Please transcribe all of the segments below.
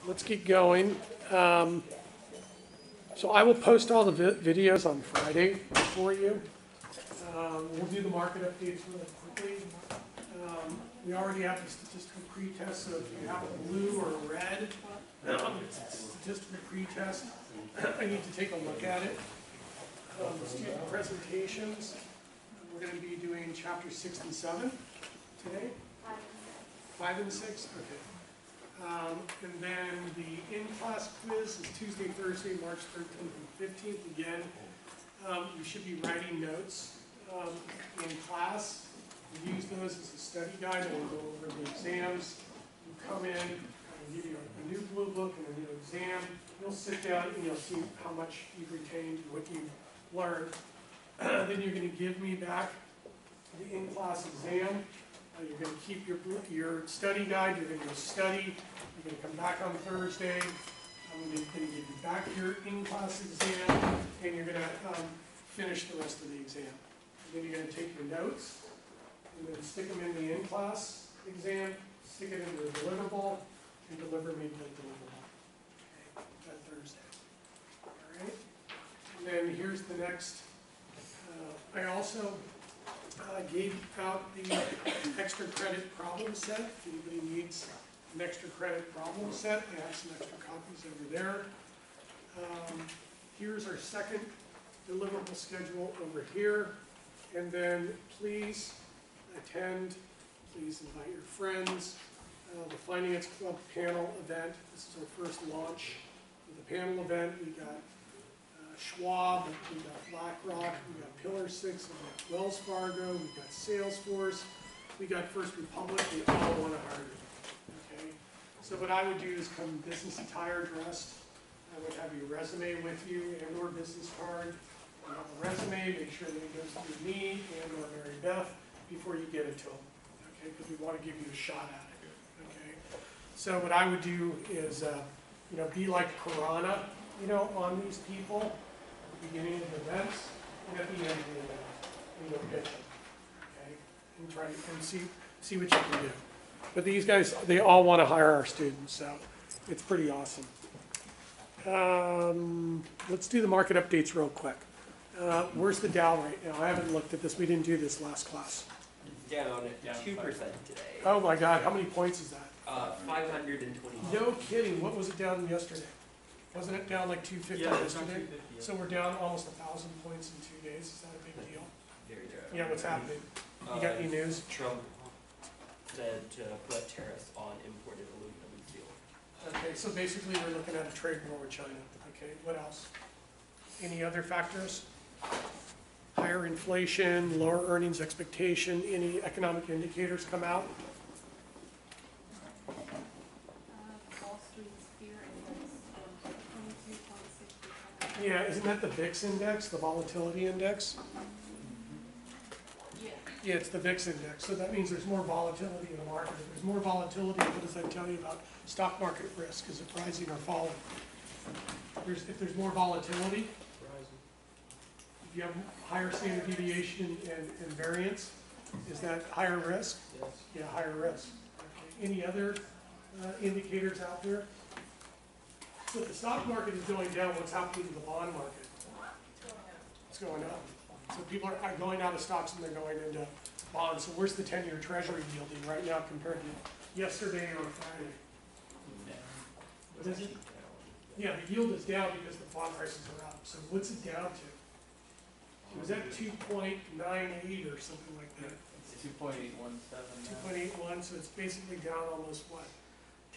let's get going. So I will post all the videos on Friday for you. We'll do the market updates really quickly. We already have the statistical pretest, so if you have a blue or a red statistical pretest, I need to take a look at it. Student presentations, we're going to be doing chapter 6 and 7 today. 5 and 6? Okay. And then the in-class quiz is Tuesday, Thursday, March 13th and 15th. Again, you should be writing notes in class. We use those as a study guide, and we'll go over the exams. You come in, I'll give you a new blue book and a new exam. You'll sit down and you'll see how much you've retained and what you've learned. Then you're going to give me back the in-class exam. You're going to keep your study guide. You're going to go study. You're going to come back on Thursday. I'm going to give you back your in-class exam, and you're going to finish the rest of the exam. And then you're going to take your notes and then stick them in the in-class exam, stick it into the deliverable, and deliver me the deliverable. Okay, that Thursday. All right. And then here's the next. I also gave out the extra credit problem set. If anybody needs an extra credit problem set, I have some extra copies over there. Here's our second deliverable schedule over here. And then please attend, please invite your friends. The Finance Club panel event, this is our first launch of the panel event. We got Schwab, we got BlackRock, we got Pillar 6, we got Wells Fargo, we got Salesforce, we got First Republic. They all want to hire you. Okay? So what I would do is come business attire dressed. I would have your resume with you and or business card. You have a resume, make sure that it goes through me and or Mary Beth before you get it to them. Okay? Because we want to give you a shot at it. Okay? So what I would do is, be like Piranha, on these people at the beginning of the events and at the end of the event. And you'll pitch them. Okay? And try and see what you can do. But these guys, they all want to hire our students, so it's pretty awesome. Let's do the market updates real quick. Where's the Dow right now? I haven't looked at this. We didn't do this last class. Down 2% today. Oh my God, how many points is that? 520. No kidding. What was it down yesterday? Wasn't it down like 250 yesterday? 250, yeah. So we're down almost 1,000 points in 2 days. Is that a big deal? Very good. Yeah, what's happening? You got any news? Trump said to put tariffs on imported aluminum and steel. Okay, so basically we're looking at a trade war with China. Okay, what else? Any other factors? Higher inflation, lower earnings expectation, any economic indicators come out? Wall Street's fear index of 23.6%. Yeah, isn't that the VIX index, the volatility index? Yeah. Yeah, it's the VIX index. So that means there's more volatility in the market. If there's more volatility, what does that tell you about stock market risk? Is it rising or falling? If there's more volatility, if you have higher standard deviation and variance, is that higher risk? Yes. Yeah, higher risk. Okay. Any other indicators out there? So if the stock market is going down, what's happening to the bond market? It's going up. So people are going out of stocks and they're going into bonds. So where's the 10-year treasury yielding right now compared to yesterday or Friday? What is it? Yeah, the yield is down because the bond prices are up. So what's it down to? It was at 2.98 or something like that. It's 2.817 now. 2.81, so it's basically down almost,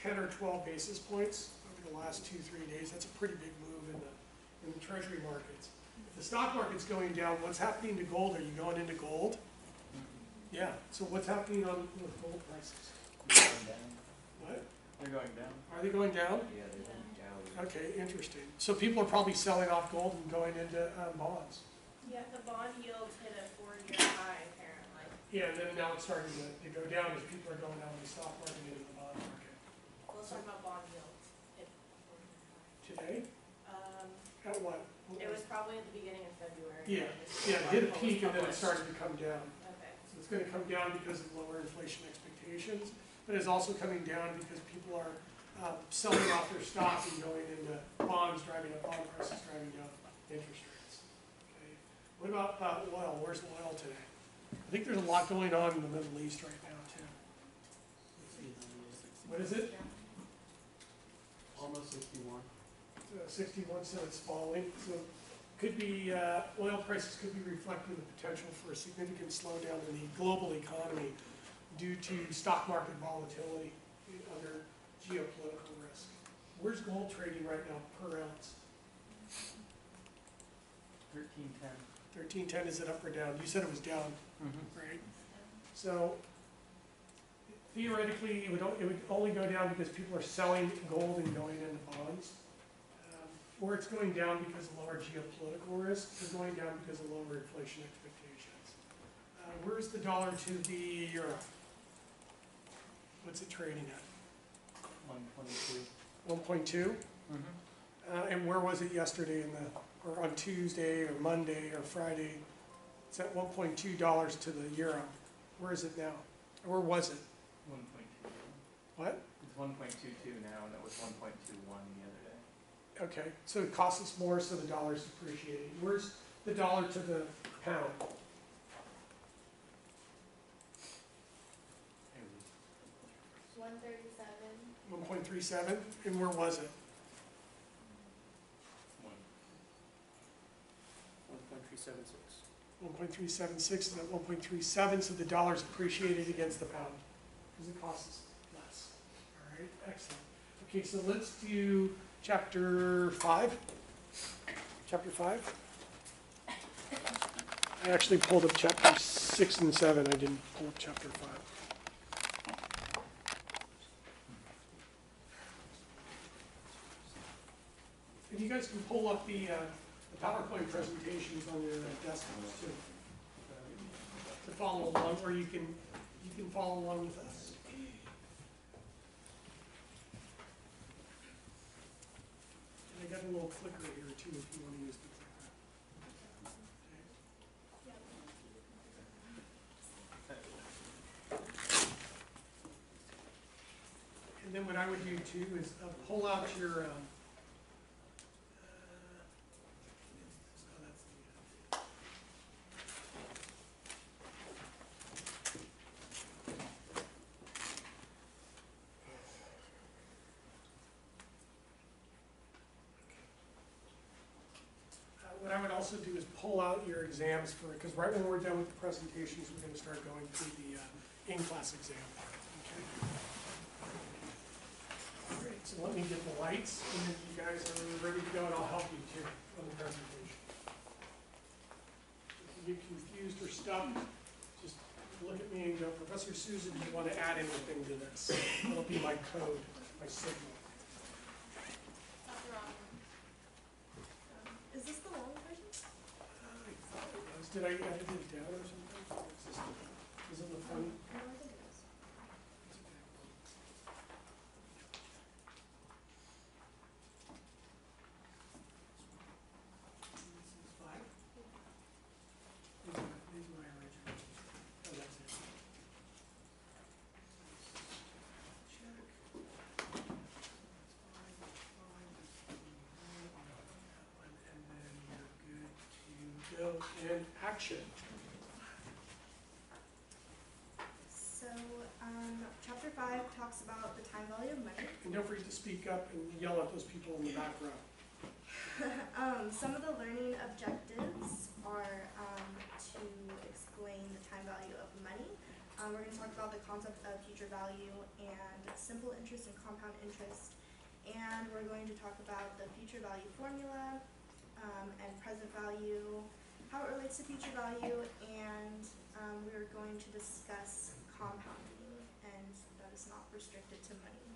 10 or 12 basis points over the last 2-3 days. That's a pretty big move in the treasury markets. If the stock market's going down, what's happening to gold? Are you going into gold? Yeah, so what's happening with gold prices? They're going down. What? They're going down. Are they going down? Yeah, they're down. Okay, interesting. So people are probably selling off gold and going into bonds. Yeah, the bond yields hit a 4-year high, apparently. Yeah, and then now it's starting to go down as people are going out of the stock market into the bond market. Let's talk about bond yields. Hit a 4-year high. Today? At what? It was probably at the beginning of February. Yeah, it hit a peak and then it started to come down. Okay. So it's going to come down because of lower inflation expectations, but it's also coming down because people are selling off their stock and going into bonds, driving up bond prices, driving down interest rates. Okay. What about oil? Where's oil today? I think there's a lot going on in the Middle East right now too. What is it? Almost 61. 61 cents falling. So could be oil prices could be reflecting the potential for a significant slowdown in the global economy due to stock market volatility under geopolitical risk. Where's gold trading right now per ounce? 1310. 1310, is it up or down? You said it was down, right? So theoretically, it would only go down because people are selling gold and going into bonds. Or it's going down because of lower geopolitical risk, or going down because of lower inflation expectations. Where's the dollar to the euro? What's it trading at? 122. 1.2? And where was it yesterday or on Tuesday or Monday or Friday? It's at $1.2 to the euro. Where is it now? Or where was it? 1.22. What? It's 1.22 now, and it was 1.21 the other day. Okay, so it costs us more, so the dollar's appreciating. Where's the dollar to the pound? It 137. 1.37, and where was it? was 1.376. 1.376 is at 1.37, so the dollar's appreciated against the pound, because it costs us less. All right, excellent. Okay, so let's do chapter 5. Chapter 5. I actually pulled up chapter 6 and 7. I didn't pull up chapter 5. And you guys can pull up the PowerPoint presentations on your desktops too, to follow along, or you can follow along with us. And I got a little clicker here too, if you want to use the clicker. And then what I would do too is pull out your what I would also do is pull out your exams because right when we're done with the presentations, we're going to start going through the in-class exam. Okay. Great, so let me get the lights, and then you guys are ready to go, and I'll help you too on the presentation. If you get confused or stuck, just look at me and go, Professor Susan, do you want to add anything to this? That'll be my code, my signal. That's wrong. Is this the long version? I thought it was. Did I edit it down or something? Is it the funny? No, I think it is. These are my original. Oh, that's it. Check. And then you're good to go in action. So, chapter 5 talks about the time value of money. And don't forget to speak up and yell at those people in the back row. Some of the learning objectives are to explain the time value of money. We're going to talk about the concept of future value and simple interest and compound interest. And we're going to talk about the future value formula and present value, how it relates to future value, and we're going to discuss compounding, and that is not restricted to money.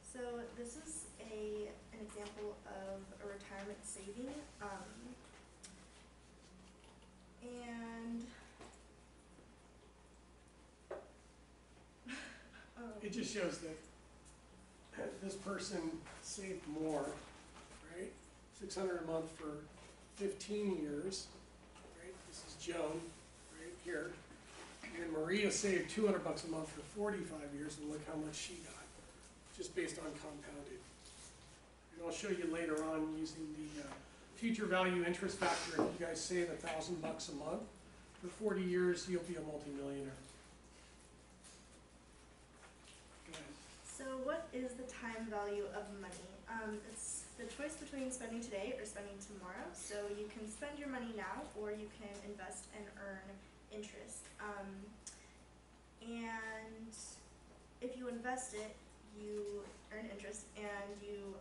So this is an example of a retirement saving, and It just shows that this person saved more, right? $600 a month for 15 years, right? This is Joan, right here. And Maria saved $200 a month for 45 years, and look how much she got. just based on compounding. And I'll show you later on using the future value interest factor. If you guys save $1,000 a month, for 40 years, you'll be a multimillionaire. Go ahead. So what is the time value of money? It's the choice between spending today or spending tomorrow. So you can spend your money now, or you can invest and earn interest. And if you invest it, you earn interest and you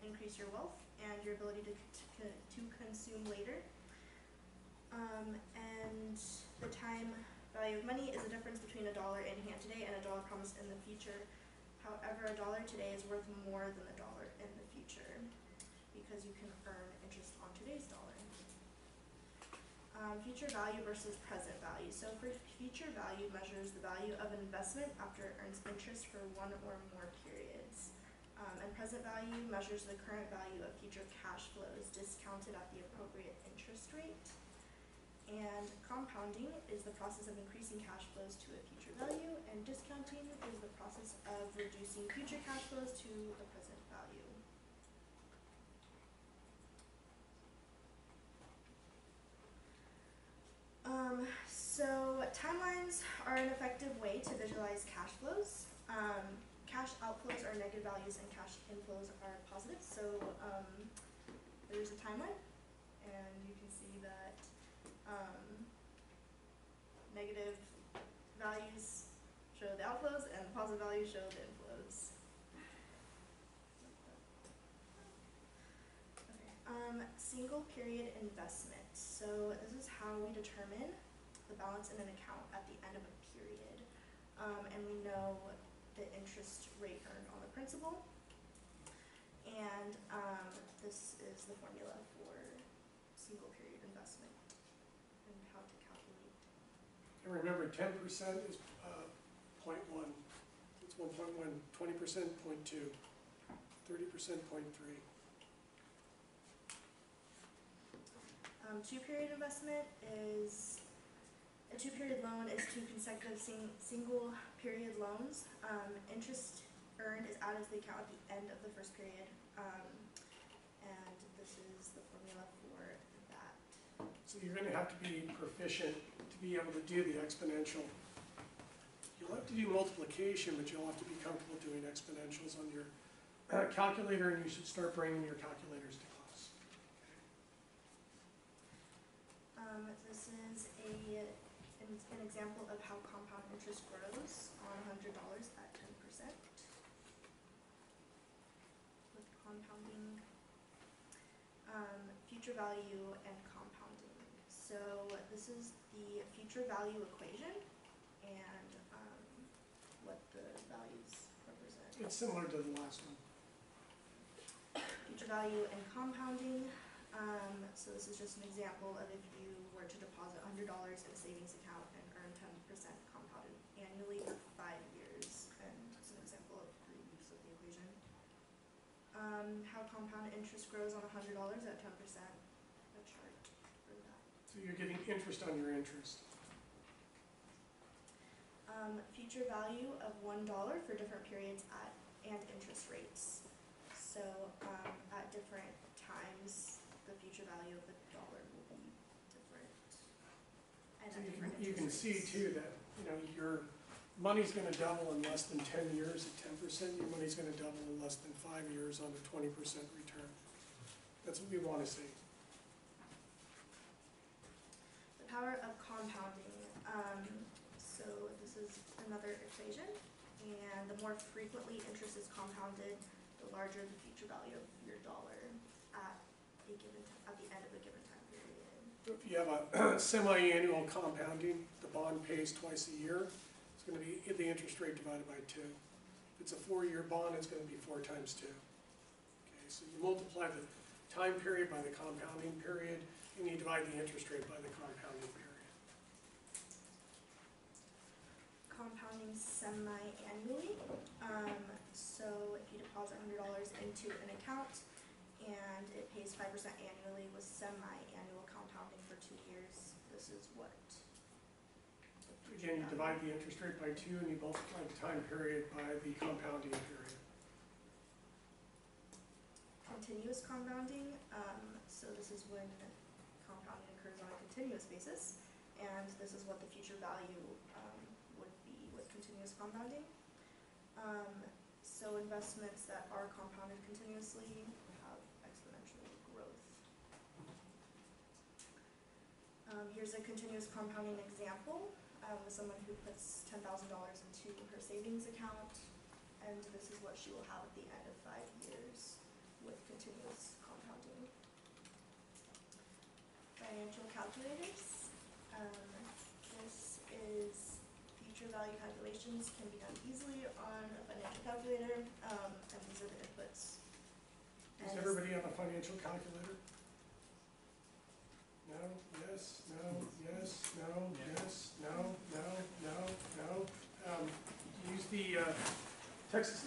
increase your wealth and your ability to consume later. And the time value of money is the difference between $1 in hand today and $1 promised in the future. However, $1 today is worth more than $1 in the future because you can earn interest on today's dollar. Future value versus present value. So for future value measures the value of an investment after it earns interest for one or more periods. And present value measures the current value of future cash flows discounted at the appropriate interest rate. And compounding is the process of increasing cash flows to a future value, and discounting is the process of reducing future cash flows to the present value. So timelines are an effective way to visualize cash flows. Cash outflows are negative values and cash inflows are positive. So there's a timeline, and you can see that negative values show the outflows and positive values show the inflows. Okay. Single period investment. So this is how we determine the balance in an account at the end of a period. And we know the interest rate earned on the principal. And this is the formula for single period investment and how to calculate. And remember, 10% is 0.1. It's 1.1, 20% 0.2, 30% 0.3. Two-period investment is, a two-period loan is two consecutive single period loans. Interest earned is added to the account at the end of the first period. And this is the formula for that. So you're going to have to be proficient to be able to do the exponential. You'll have to do multiplication, but you'll have to be comfortable doing exponentials on your calculator, and you should start bringing your calculators to class. This is an example of how compound interest grows on $100 at 10%. With compounding, future value and compounding. So this is the future value equation and what the values represent. It's similar to the last one. Future value and compounding. So this is just an example of if you were to deposit $100 in a savings account and earn 10% compounded annually for 5 years. And it's an example of the use of the equation. How compound interest grows on $100 at 10%. A chart for that. So you're getting interest on your interest. Future value of $1 for different periods and interest rates. So at different times, the future value of the dollar will be different. And So at different you can interest see rates. too that your money's going to double in less than 10 years at 10%. Your money's going to double in less than 5 years on a 20% return. That's what we want to see. The power of compounding. So this is another equation, and the more frequently interest is compounded, the larger the future value of your dollar at the end of a given time period. If you have a semi-annual compounding, the bond pays twice a year. It's going to be the interest rate divided by 2. If it's a 4-year bond, it's going to be 4 times 2. Okay, so you multiply the time period by the compounding period, and you divide the interest rate by the compounding period. Compounding semi-annually. So if you deposit $100 into an account and it pays 5% annually with semi-annual compounding for 2 years, this is what? Again, you divide the interest rate by 2 and you multiply the time period by the compounding period. continuous compounding. So this is when compounding occurs on a continuous basis, and this is what the future value would be with continuous compounding. So investments that are compounded continuously have exponential growth. Here's a continuous compounding example with someone who puts $10,000 into her savings account, and this is what she will have at the end of 5 years with continuous compounding. Financial calculators. This is future value calculations, can be done easily on a financial calculator, and these are the inputs. Is everybody have a financial calculator? No, yes, no, yes, no, yes, no, no, no, no. Use the Texas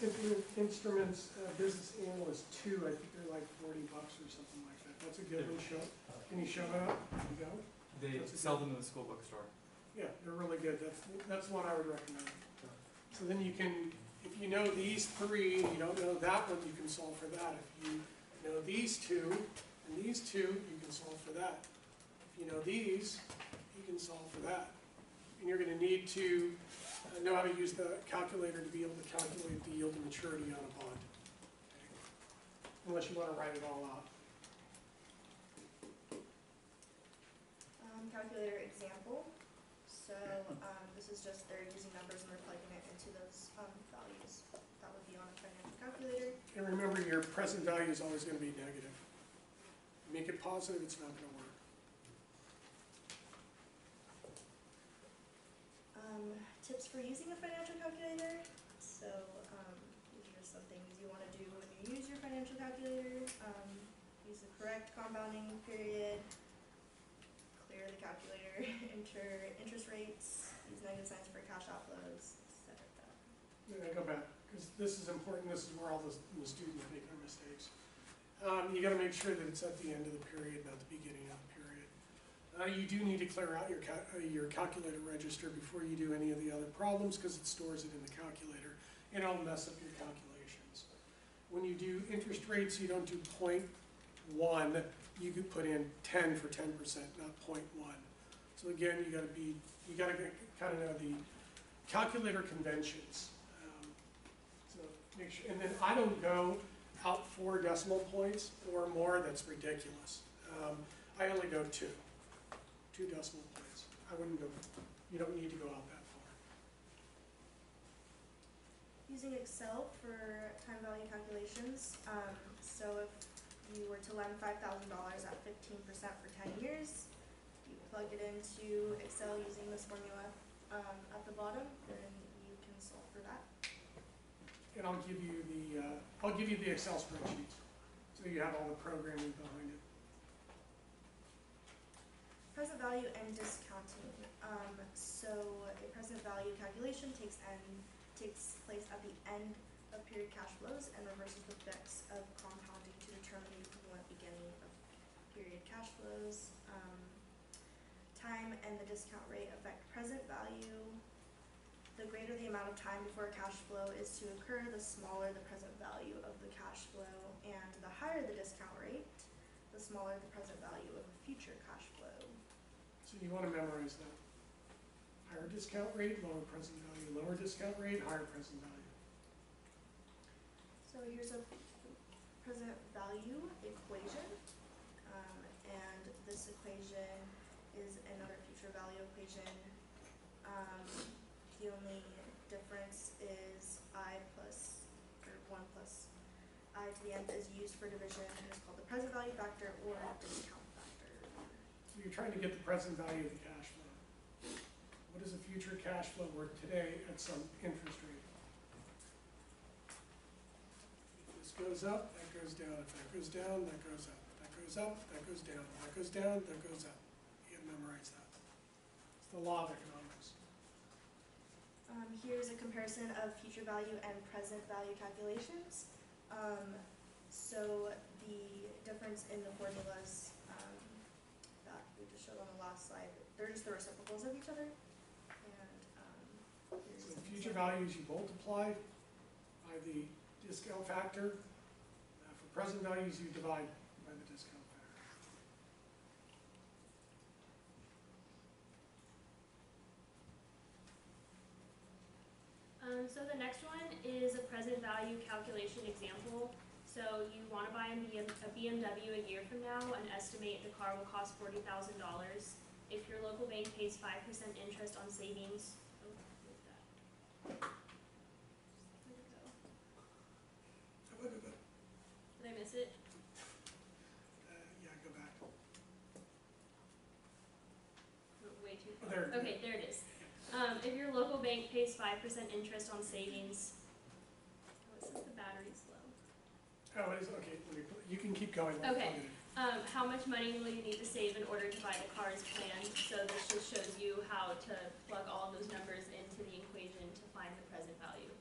Instruments Business Analyst 2, I think they're like $40 or something like that. That's a good one. Can you show that up? There you go. They sell them in the school bookstore. Yeah, they're really good. That's one I would recommend. So then you can, if you know these three, and you don't know that one, you can solve for that. If you know these two and these two, you can solve for that. If you know these, you can solve for that. And you're going to need to know how to use the calculator to be able to calculate the yield to maturity on a bond. Okay. Unless you want to write it all out. Calculator example. So this is just they're using numbers and they're plugging it into those values. That would be on a financial calculator. And remember, your present value is always going to be negative. Make it positive, it's not going to work. Tips for using a financial calculator. So these are just some things you want to do when you use your financial calculator. Use the correct compounding period. Clear the calculator, enter interest rates, use negative signs for cash outflows, etc. Then I go back, because this is important. This is where all the students make their mistakes. You got to make sure that it's at the end of the period, not the beginning of the period. You do need to clear out your calculator register before you do any of the other problems, because it stores it in the calculator, and it'll mess up your calculations. When you do interest rates, you don't do 0.1. You could put in 10 for 10%, not 0.1. So again, you got to kind of know the calculator conventions. So make sure, and then I don't go out 4 decimal points or more. That's ridiculous. I only go 2 decimal points. I wouldn't go. You don't need to go out that far. Using Excel for time value calculations. So if you were to lend $5,000 at 15% for 10 years, you plug it into Excel using this formula at the bottom, then you can solve for that. And I'll give you the Excel spreadsheets, so you have all the programming behind it. Present value and discounting. So a present value calculation takes place at the end of period cash flows and reverses the effects of compounding to determine the equivalent beginning of period cash flows. Time and the discount rate affect present value. The greater the amount of time before a cash flow is to occur, the smaller the present value of the cash flow, and the higher the discount rate, the smaller the present value of a future cash flow. So you want to memorize that. Higher discount rate, lower present value. Lower discount rate, higher present value. So here's a present value equation, and this equation is another future value equation. The only difference is I plus, or 1 plus I to the nth is used for division, and it's called the present value factor or discount factor. So you're trying to get the present value of the cash flow. What is a future cash flow worth today at some interest rate? If this goes up, that goes down. If that goes down, that goes up. If that goes up, that goes down. If that goes down, that goes up. You have to memorize that. It's the law of economics. Here's a comparison of future value and present value calculations. So the difference in the formulas that we just showed on the last slide, they're just the reciprocals of each other. And So future values you multiply by the discount factor for present values you divide by the discount factor. So the next one is a present value calculation example. So you want to buy a BMW a year from now and estimate the car will cost $40,000. If your local bank pays 5% interest on savings, oh, where's that? Where'd it go? Did I miss it? Yeah, go back. Way too Oh, far. there it is. Okay, there it is. If your local bank pays 5% interest on savings, oh, it says the battery's low. Oh, it is, okay, you can keep going. I'll Okay. plug it in. How much money will you need to save in order to buy the car as planned? So this just shows you how to plug all of those numbers into the equation to find the present value.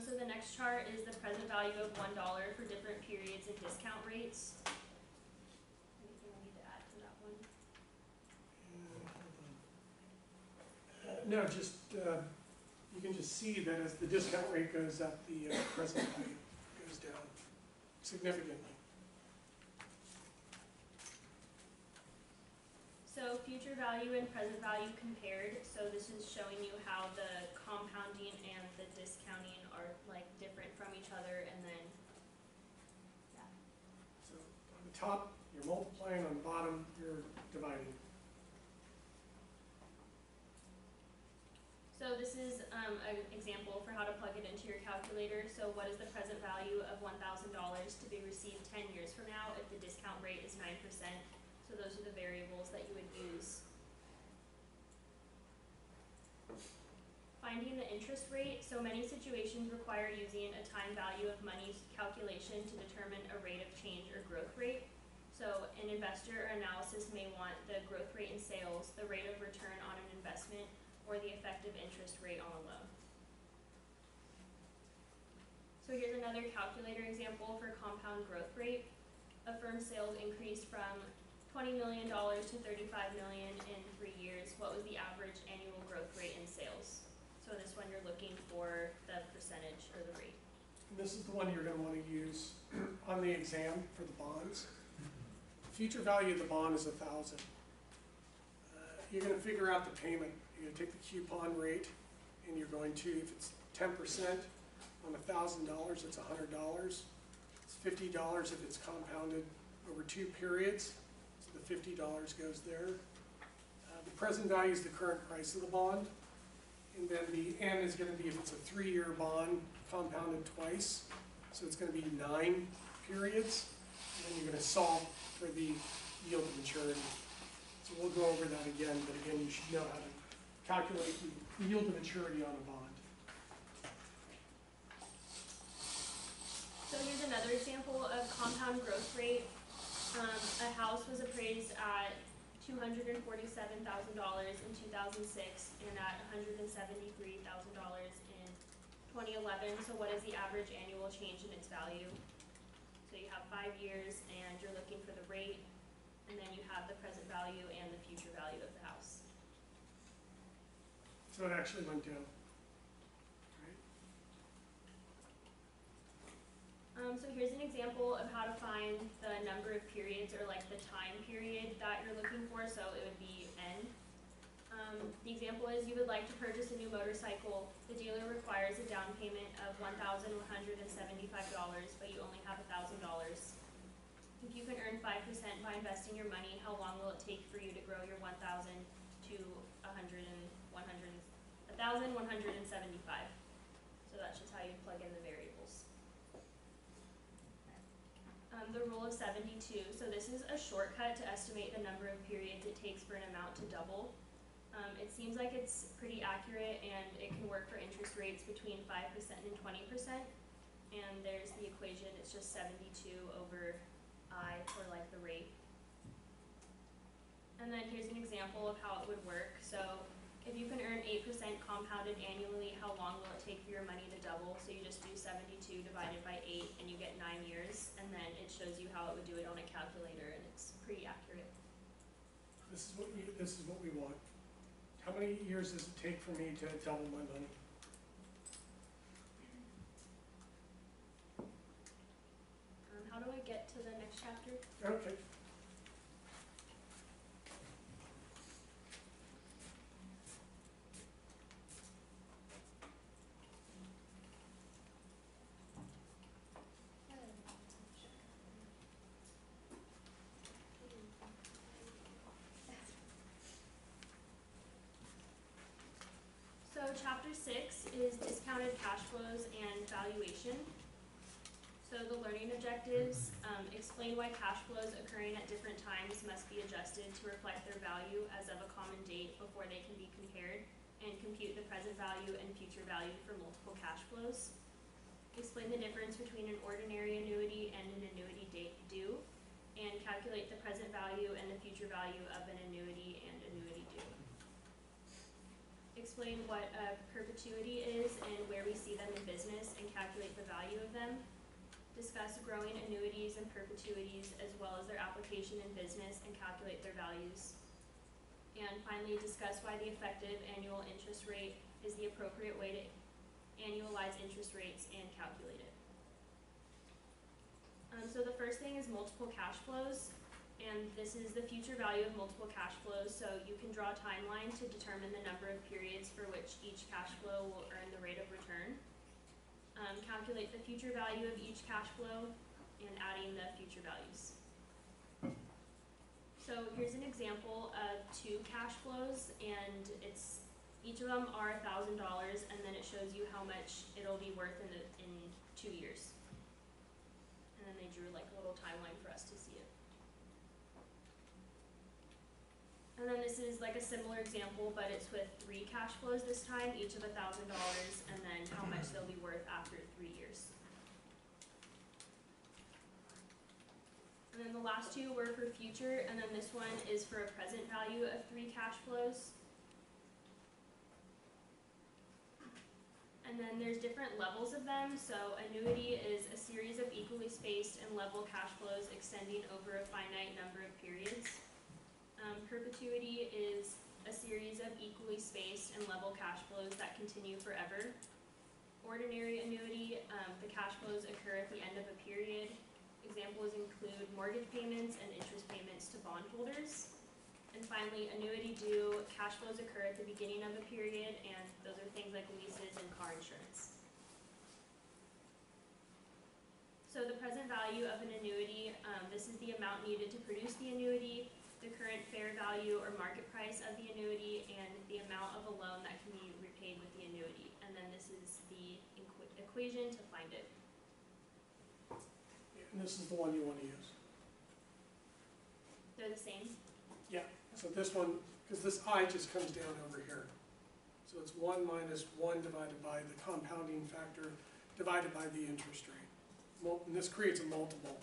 So the next chart is the present value of $1 for different periods and discount rates. Anything I need to add to that one? No, just, you can just see that as the discount rate goes up, the present value goes down significantly. So future value and present value compared. So this is showing you how the compounding and the discounting are like different from each other, and then, yeah. So on the top, you're multiplying, on the bottom, you're dividing. So this is an example for how to plug it into your calculator. So what is the present value of $1,000 to be received 10 years from now if the discount rate is 9%? So those are the variables that you would use. Finding the interest rate. So many situations require using a time value of money calculation to determine a rate of change or growth rate. So an investor or analysis may want the growth rate in sales, the rate of return on an investment, or the effective interest rate on a loan. So here's another calculator example for compound growth rate. A firm's sales increased from $20 million to $35 million in 3 years. What was the average annual growth rate in sales? So this one you're looking for the percentage or the rate. And this is the one you're going to want to use on the exam for the bonds. Future value of the bond is 1,000. You're going to figure out the payment. You're going to take the coupon rate, and you're going to, if it's 10% on $1,000, it's $100. It's $50 if it's compounded over 2 periods. So the $50 goes there. The present value is the current price of the bond. And then the N is going to be if it's a 3-year bond compounded twice. So it's going to be 9 periods. And then you're going to solve for the yield to maturity. So we'll go over that again, but again, you should know how to calculate the yield to maturity on a bond. So here's another example of compound growth rate. A house was appraised at $247,000 in 2006 and at $173,000 in 2011. So what is the average annual change in its value? So you have 5 years and you're looking for the rate, and then you have the present value and the future value of the house. So it actually went down. So here's an example of how to find the number of periods, or like the time period that you're looking for, so it would be N. The example is you would like to purchase a new motorcycle. The dealer requires a down payment of $1,175, but you only have $1,000. If you can earn 5% by investing your money, how long will it take for you to grow your 1,000 to 1,175? So that's just how you plug in the variables. The rule of 72. So this is a shortcut to estimate the number of periods it takes for an amount to double. It seems like it's pretty accurate, and it can work for interest rates between 5% and 20%. And there's the equation. It's just 72 over I, or like the rate. And then here's an example of how it would work. So if you can earn 8% compounded annually, how long will it take for your money to double? So you just do 72 divided by 8 and you get 9 years, and then it shows you how it would do it on a calculator, and it's pretty accurate. This is what we want. How many years does it take for me to double my money? Okay. So chapter 6 is discounted cash flows and valuation. So the learning objectives explain why cash flows occurring at different times must be adjusted to reflect their value as of a common date before they can be compared, and compute the present value and future value for multiple cash flows. Explain the difference between an ordinary annuity and an annuity due, and calculate the present value and the future value of an annuity and annuity due. Explain what a perpetuity is and where we see them in business and calculate the value of them. Discuss growing annuities and perpetuities as well as their application in business and calculate their values. And finally, discuss why the effective annual interest rate is the appropriate way to annualize interest rates and calculate it. So the first thing is multiple cash flows, and this is the future value of multiple cash flows. So you can draw a timeline to determine the number of periods for which each cash flow will earn the rate of return. Calculate the future value of each cash flow and adding the future values. So here's an example of 2 cash flows, and each of them are $1,000, and then it shows you how much it'll be worth in 2 years. And then they drew like a little timeline for us to see it. And then this is like a similar example, but it's with 3 cash flows this time, each of $1,000, and then how much they'll be worth after 3 years. And then the last 2 were for future, and then this one is for a present value of 3 cash flows. And then there's different levels of them. So annuity is a series of equally spaced and level cash flows extending over a finite number of periods. Perpetuity is a series of equally spaced and level cash flows that continue forever. Ordinary annuity, the cash flows occur at the end of a period. Examples include mortgage payments and interest payments to bondholders. And finally, annuity due, cash flows occur at the beginning of a period, and those are things like leases and car insurance. So the present value of an annuity, this is the amount needed to produce the annuity, the current fair value or market price of the annuity, and the amount of a loan that can be repaid with the annuity. And then this is the equation to find it. And this is the one you want to use. They're the same. Yeah, so this one, because this I just comes down over here. So it's 1 minus 1 divided by the compounding factor divided by the interest rate. And this creates a multiple.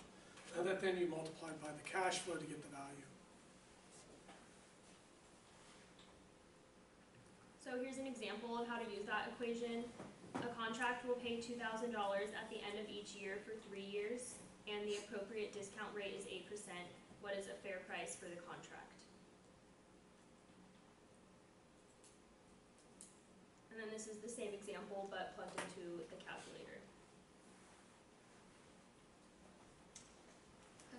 And that then you multiply by the cash flow to get the value. So here's an example of how to use that equation. A contract will pay $2,000 at the end of each year for 3 years, and the appropriate discount rate is 8%. What is a fair price for the contract? And then this is the same example, but plugged into the calculator.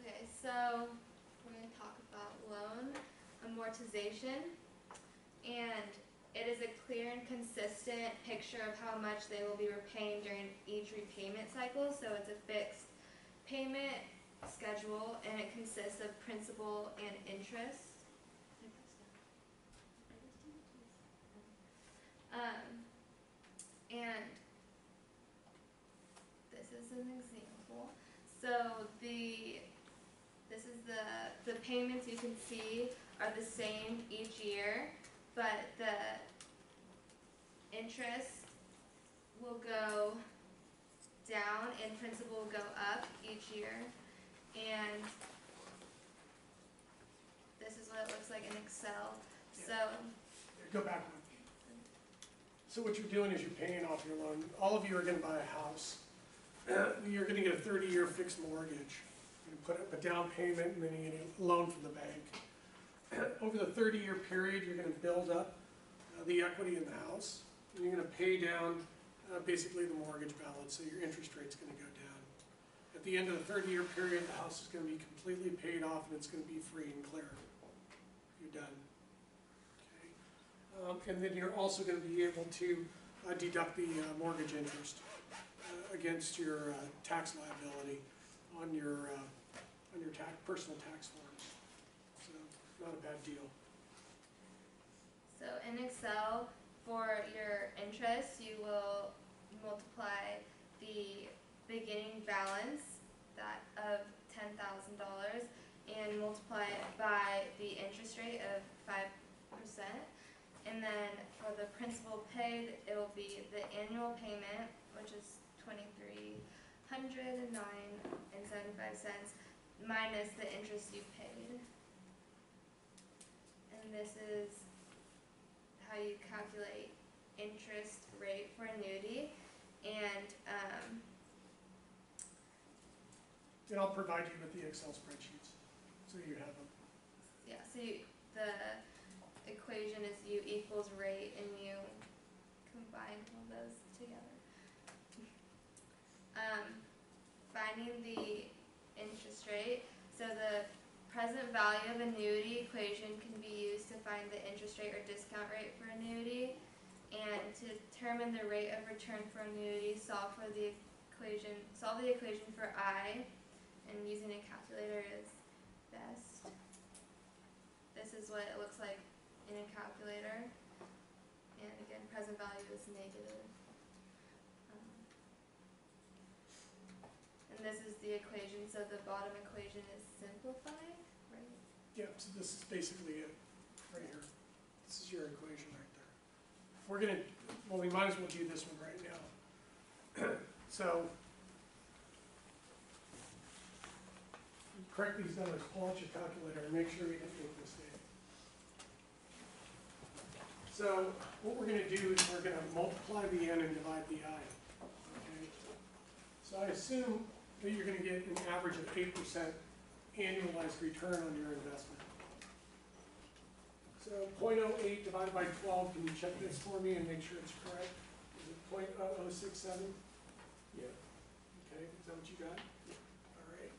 Okay, so we're going to talk about loan amortization, and it is a clear and consistent picture of how much they will be repaying during each repayment cycle. So it's a fixed payment schedule, and it consists of principal and interest. And this is an example. So this is the payments you can see are the same each year, but the interest will go down and principal will go up each year. And this is what it looks like in Excel. Yeah. So Go back one. So what you're doing is you're paying off your loan. All of you are going to buy a house. You're going to get a 30-year fixed mortgage. You put up a down payment, and then you get a loan from the bank. Over the 30-year period, you're going to build up the equity in the house. And you're going to pay down basically the mortgage balance, so your interest rate's going to go down. At the end of the 30-year period, the house is going to be completely paid off and it's going to be free and clear. You're done. Okay. And then you're also going to be able to deduct the mortgage interest against your tax liability on your personal tax forms. So not a bad deal. So in Excel, for your interest, you will multiply the beginning balance of $10,000 and multiply it by the interest rate of 5%. And then for the principal paid, it will be the annual payment, which is $2,309.75 minus the interest you paid. And this is how you calculate interest rate for annuity. And I'll provide you with the Excel spreadsheets, so you have them. yeah, so the equation is U equals rate, and you combine all those together. Finding the interest rate. So the present value of annuity equation can be used to find the interest rate or discount rate for annuity. And to determine the rate of return for annuity, solve the equation for I, and using a calculator is best. This is what it looks like in a calculator. And again, present value is negative. And this is the equation, so the bottom equation is simplified, right? Yeah, so this is basically it, right here. This is your equation right there. We're gonna, well, we might as well do this one right now. So, correct these numbers, pull out your calculator and make sure you didn't make a mistake. So, what we're gonna do is we're gonna multiply the n and divide the I. Okay? So I assume that you're gonna get an average of 8% annualized return on your investment. So 0.08 divided by 12, can you check this for me and make sure it's correct? Is it 0.0067? Yeah. Okay, is that what you got? Yeah. All right.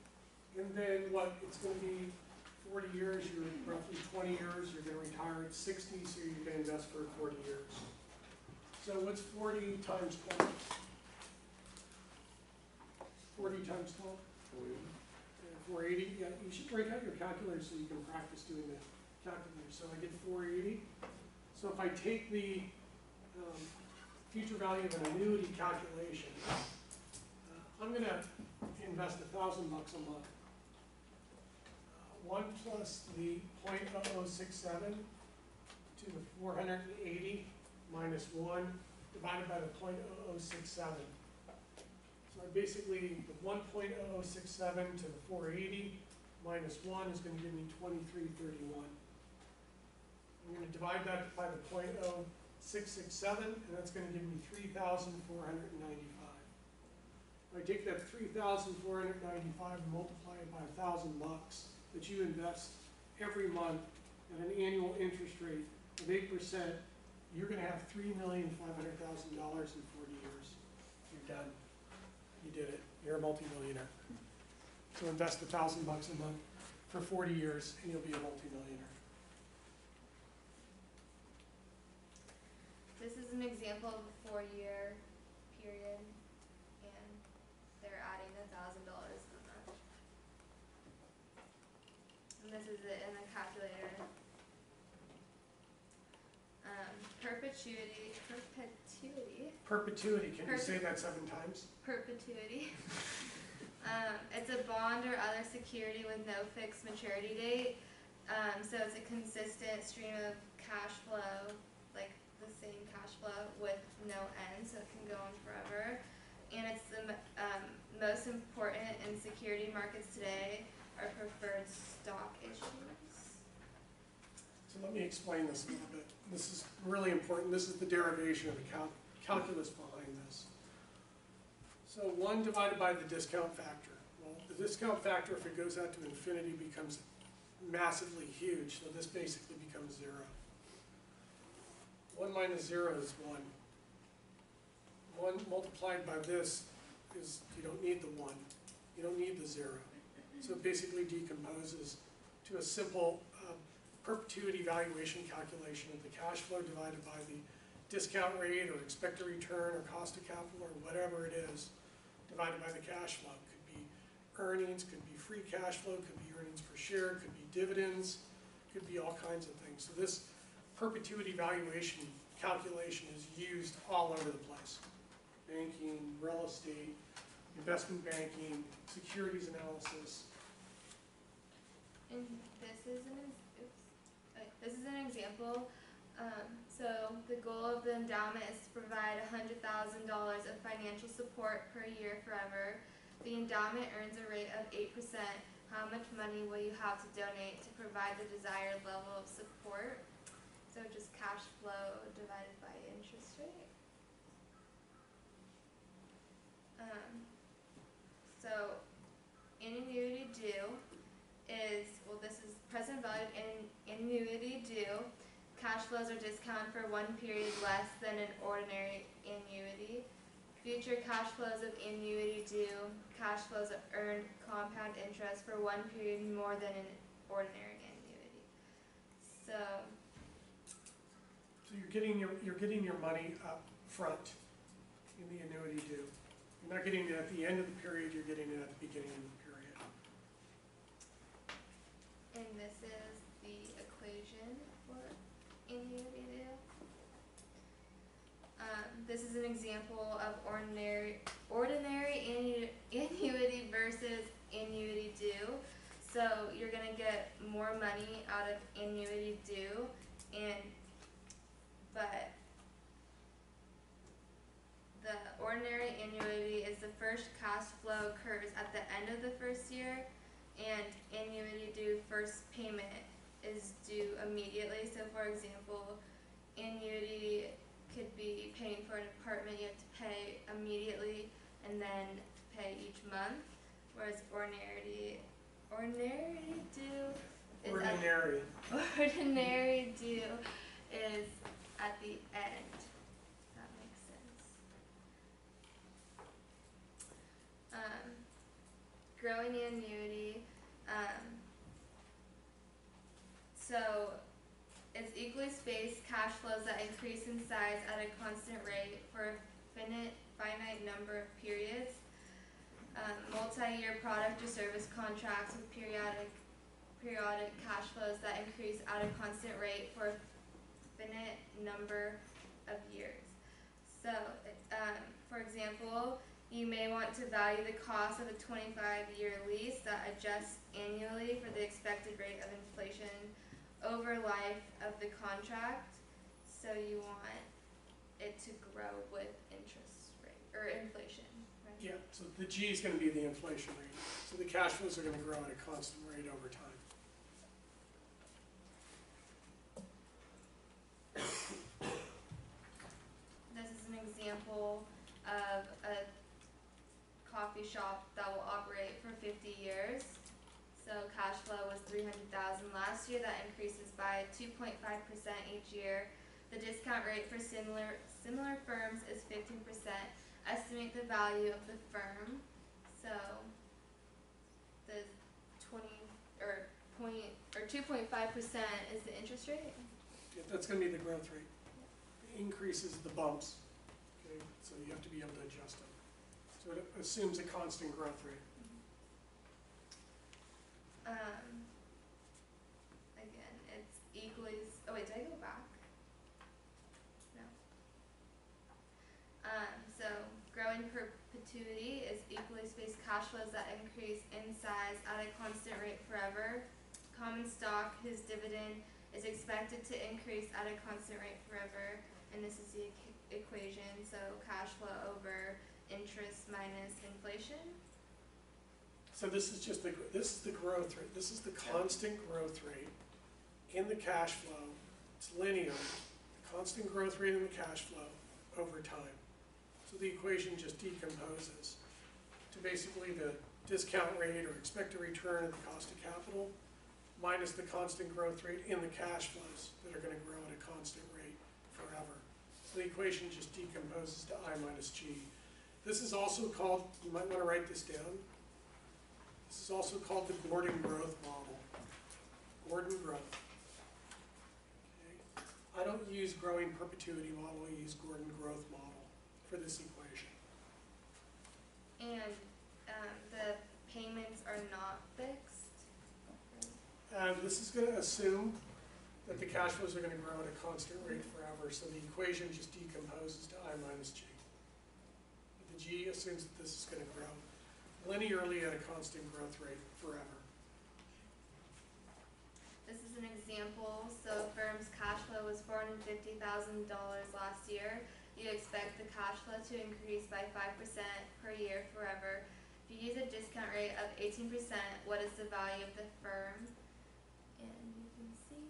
And then what, it's gonna be 40 years, you're roughly 20 years, you're gonna retire at 60, so you're gonna invest for 40 years. So what's 40 times 20? 40 times 12? 480, yeah, you should break out your calculator so you can practice doing the calculator. So I get 480. So if I take the future value of an annuity calculation, I'm going to invest $1,000 a month. 1 plus the 0.0067 to the 480 minus 1 divided by the 0.0067. So I basically, the 1.0067 to the 480 minus 1 is going to give me 2331. I'm going to divide that by the 0.0667, and that's going to give me 3,495. If I take that 3,495 and multiply it by $1,000 that you invest every month at an annual interest rate of 8%, you're going to have $3,500,000 in 40 years. You're done. You did it. You're a multimillionaire. So invest $1,000 a month for 40 years, and you'll be a multimillionaire. This is an example of a 4-year period, and they're adding $1,000 a month. And this is it in the calculator. Perpetuity. Can you say that 7 times? Perpetuity. It's a bond or other security with no fixed maturity date. So it's a consistent stream of cash flow, like the same cash flow with no end, so it can go on forever. And it's the most important in security markets today are preferred stock issues. So let me explain this a little bit. This is really important. This is the derivation of the calculus behind this. So 1 divided by the discount factor. Well, the discount factor, if it goes out to infinity, becomes massively huge. So this basically becomes 0. 1 minus 0 is 1. 1 multiplied by this is, you don't need the 1. You don't need the zero. So it basically decomposes to a simple perpetuity valuation calculation of the cash flow divided by the discount rate or expected return or cost of capital or whatever it is, divided by the cash flow. Could be earnings, could be free cash flow, could be earnings per share, could be dividends, could be all kinds of things. So this perpetuity valuation calculation is used all over the place. Banking, real estate, investment banking, securities analysis. And this is an example. So the goal of the endowment is to provide $100,000 of financial support per year forever. The endowment earns a rate of 8%. How much money will you have to donate to provide the desired level of support? So just cash flow divided by interest rate. So annuity due is, well, this is present value annuity due. Cash flows are discounted for one period less than an ordinary annuity. Future cash flows of annuity due. Cash flows of earned compound interest for one period more than an ordinary annuity. So you're getting your money up front in the annuity due. You're not getting it at the end of the period, you're getting it at the beginning of the period. And this is the equation for annuity due. This is an example of ordinary annuity versus annuity due. So you're going to get more money out of annuity due, but the ordinary annuity is the first cash flow occurs at the end of the first year, and annuity due first payment is due immediately. So for example, annuity could be paying for an apartment, you have to pay immediately and then pay each month, whereas ordinary due is ordinary due is at the end. That makes sense. Growing annuity. So it's equally spaced cash flows that increase in size at a constant rate for a finite number of periods. Multi-year product or service contracts with periodic cash flows that increase at a constant rate for a finite number of years. So, for example, you may want to value the cost of a 25-year lease that adjusts annually for the expected rate of inflation over life of the contract. So you want it to grow with interest rate or inflation, right? Yeah, so the G is going to be the inflation rate. So the cash flows are going to grow at a constant rate over time. This is an example of a coffee shop that will operate for 50 years. So cash flow was $300,000 last year. That increases by 2.5% each year. The discount rate for similar firms is 15%. Estimate the value of the firm. So the 2.5% is the interest rate. Yeah, that's going to be the growth rate. The increase is the bumps. Okay, so you have to be able to adjust them. So it assumes a constant growth rate. Again, it's equally. Oh wait, did I go back? No. So growing perpetuity is equally spaced cash flows that increase in size at a constant rate forever. Common stock, whose dividend is expected to increase at a constant rate forever, and this is the equation. So cash flow over interest minus inflation. So this is just the growth rate. This is the constant growth rate in the cash flow. It's linear. The constant growth rate in the cash flow over time. So the equation just decomposes to basically the discount rate or expected return of the cost of capital minus the constant growth rate in the cash flows that are going to grow at a constant rate forever. So the equation just decomposes to I minus G. This is also called, you might want to write this down, This is also called the Gordon growth model. Gordon growth. Okay. I don't use growing perpetuity model, I use Gordon growth model for this equation. And the payments are not fixed? This is going to assume that the cash flows are going to grow at a constant rate forever, so the equation just decomposes to I minus G. The G assumes that this is going to grow linearly at a constant growth rate forever. This is an example. So firm's cash flow was $450,000 last year. You expect the cash flow to increase by 5% per year forever. If you use a discount rate of 18%, what is the value of the firm? And you can see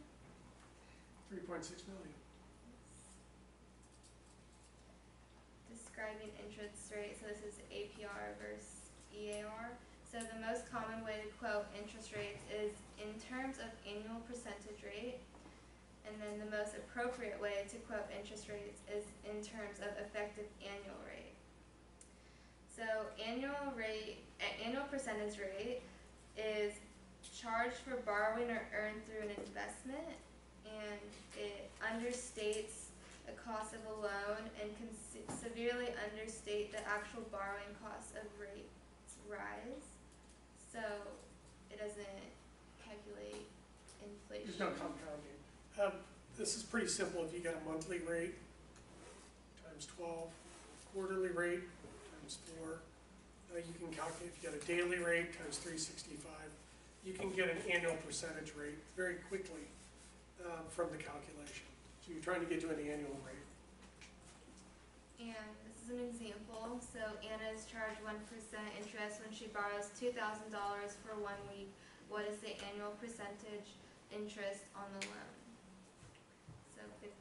3.6 million. describing interest rate. So this is APR versus EAR. So the most common way to quote interest rates is in terms of annual percentage rate. And then the most appropriate way to quote interest rates is in terms of effective annual rate. So annual percentage rate is charged for borrowing or earned through an investment, and it understates the cost of a loan and can severely understate the actual borrowing costs of rates rise. So it doesn't calculate inflation. There's no compounding. This is pretty simple. If you got a monthly rate times 12, quarterly rate times 4, you can calculate. If you got a daily rate times 365, you can get an annual percentage rate very quickly from the calculation. So you're trying to get to an annual rate. And this is an example. So Anna is charged 1% interest when she borrows $2,000 for 1 week. What is the annual percentage interest on the loan? So 52%.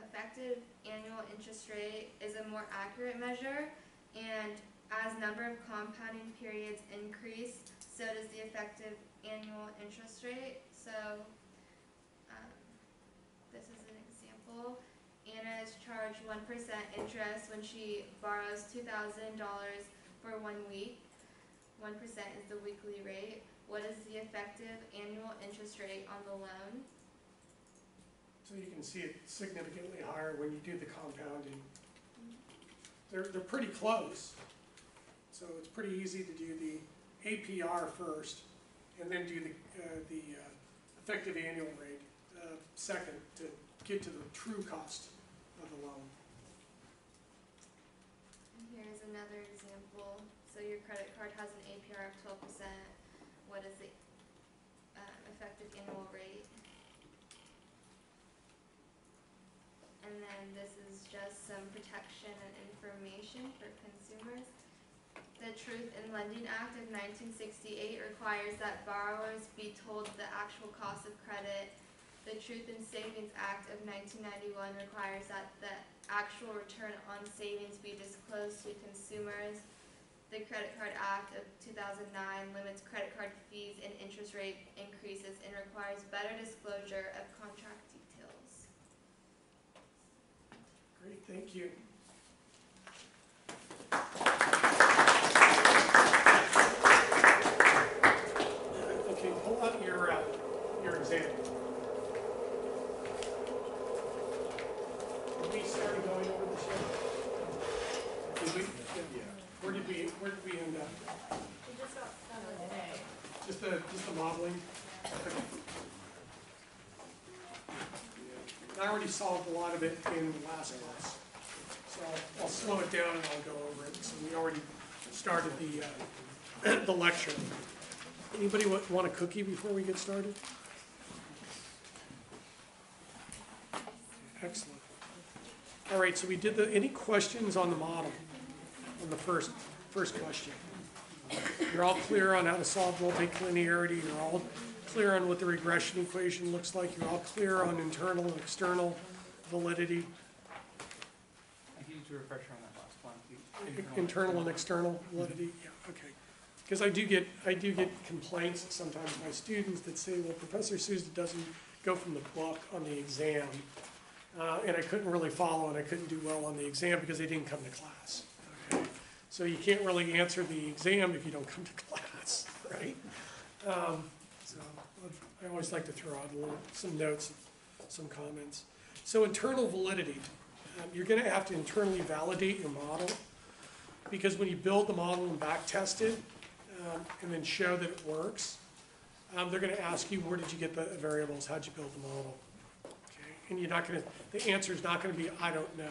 Effective annual interest rate is a more accurate measure, and as number of compounding periods increase, so does the effective annual interest rate. So this is an example. Anna is charged 1% interest when she borrows $2,000 for 1 week. 1% is the weekly rate. What is the effective annual interest rate on the loan? So you can see it significantly higher when you do the compounding. They're pretty close. So it's pretty easy to do the APR first, and then do the effective annual rate second to get to the true cost of the loan. And here's another example. So your credit card has an APR of 12%. What is the effective annual rate? And then this is just some protection and information for consumers. The Truth in Lending Act of 1968 requires that borrowers be told the actual cost of credit. The Truth in Savings Act of 1991 requires that the actual return on savings be disclosed to consumers. The Credit Card Act of 2009 limits credit card fees and interest rate increases and requires better disclosure of contract details. Great, thank you. Okay, pull out your exam. Did we start going over this yet? Did we? Yeah. Where did we end up? We just got done with today. Just the modeling? Okay. I already solved a lot of it in the last class, so I'll slow it down and I'll go over it. So we already started the lecture. Anybody want a cookie before we get started? Excellent. All right, so we did any questions on the model, on the first question? You're all clear on how to solve multilinearity. You're all clear on what the regression equation looks like. You're all clear on internal and external validity. I can use a refresher on that last one, please. Internal and external validity, yeah, okay. Because I do get complaints sometimes by students that say, well, Professor Sousa doesn't go from the book on the exam, and I couldn't really follow and I couldn't do well on the exam because they didn't come to class. Okay? So you can't really answer the exam if you don't come to class, right? So I always like to throw out some notes, some comments. So internal validity. You're going to have to internally validate your model, because when you build the model and back test it and then show that it works, they're going to ask you, where did you get the variables? How'd you build the model? Okay. And you're not going to, the answer is not going to be, I don't know.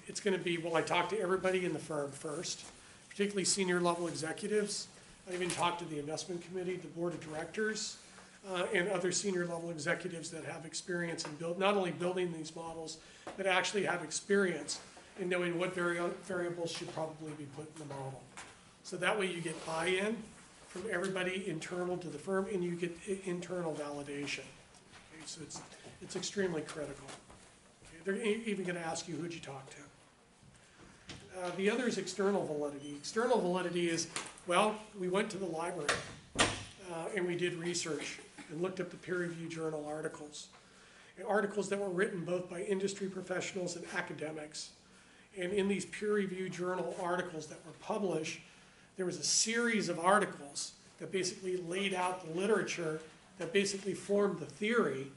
It's going to be, well, I talked to everybody in the firm first, particularly senior level executives. I even talked to the investment committee, the board of directors, and other senior level executives that have experience in not only building these models, but actually have experience in knowing what variables should probably be put in the model. So that way you get buy-in from everybody internal to the firm, and you get internal validation. Okay, so it's extremely critical. Okay, they're even going to ask you, who'd you talk to? The other is external validity. External validity is, well, we went to the library and we did research and looked up the peer-reviewed journal articles. And articles that were written both by industry professionals and academics. And in these peer-reviewed journal articles that were published, there was a series of articles that basically laid out the literature that basically formed the theory,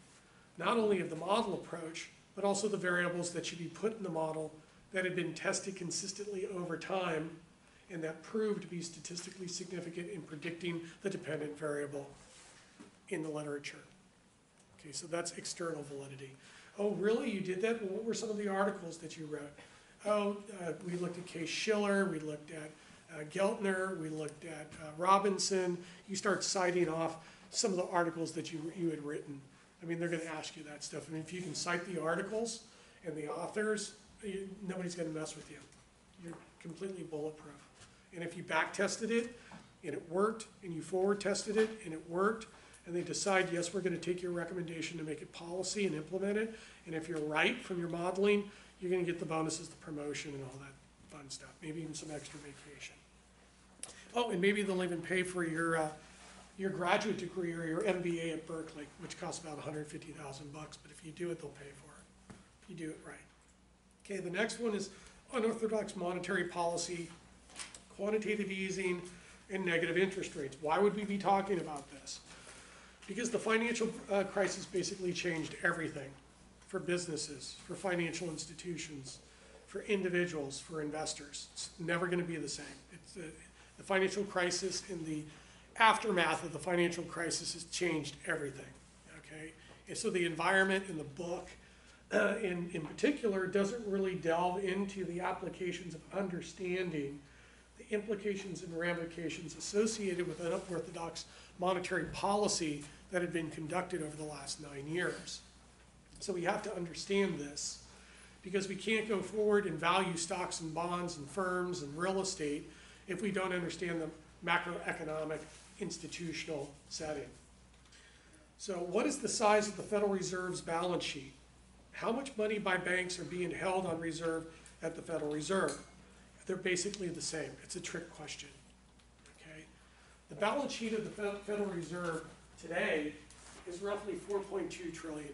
not only of the model approach, but also the variables that should be put in the model that had been tested consistently over time and that proved to be statistically significant in predicting the dependent variable in the literature. Okay, so that's external validity. Oh, really? You did that? Well, what were some of the articles that you wrote? Oh, we looked at Case Schiller, we looked at Geltner, we looked at Robinson. You start citing off some of the articles that you had written. I mean, they're going to ask you that stuff. I mean, if you can cite the articles and the authors, nobody's going to mess with you. You're completely bulletproof. And if you back tested it and it worked, and you forward tested it and it worked, and they decide, yes, we're going to take your recommendation to make it policy and implement it, and if you're right from your modeling, you're going to get the bonuses, the promotion, and all that fun stuff. Maybe even some extra vacation. Oh, and maybe they'll even pay for your graduate degree or your MBA at Berkeley, which costs about $150,000 bucks. But if you do it, they'll pay for it. If you do it right. Okay, the next one is unorthodox monetary policy, quantitative easing, and negative interest rates. Why would we be talking about this? Because the financial crisis basically changed everything for businesses, for financial institutions, for individuals, for investors. It's never going to be the same. It's, the financial crisis and the aftermath of the financial crisis has changed everything, okay? And so the environment in the book, in particular, doesn't really delve into the applications of understanding the implications and ramifications associated with unorthodox monetary policy that had been conducted over the last 9 years. So we have to understand this, because we can't go forward and value stocks and bonds and firms and real estate if we don't understand the macroeconomic institutional setting. So what is the size of the Federal Reserve's balance sheet? How much money by banks are being held on reserve at the Federal Reserve? They're basically the same. It's a trick question. Okay? The balance sheet of the Federal Reserve today is roughly $4.2 trillion.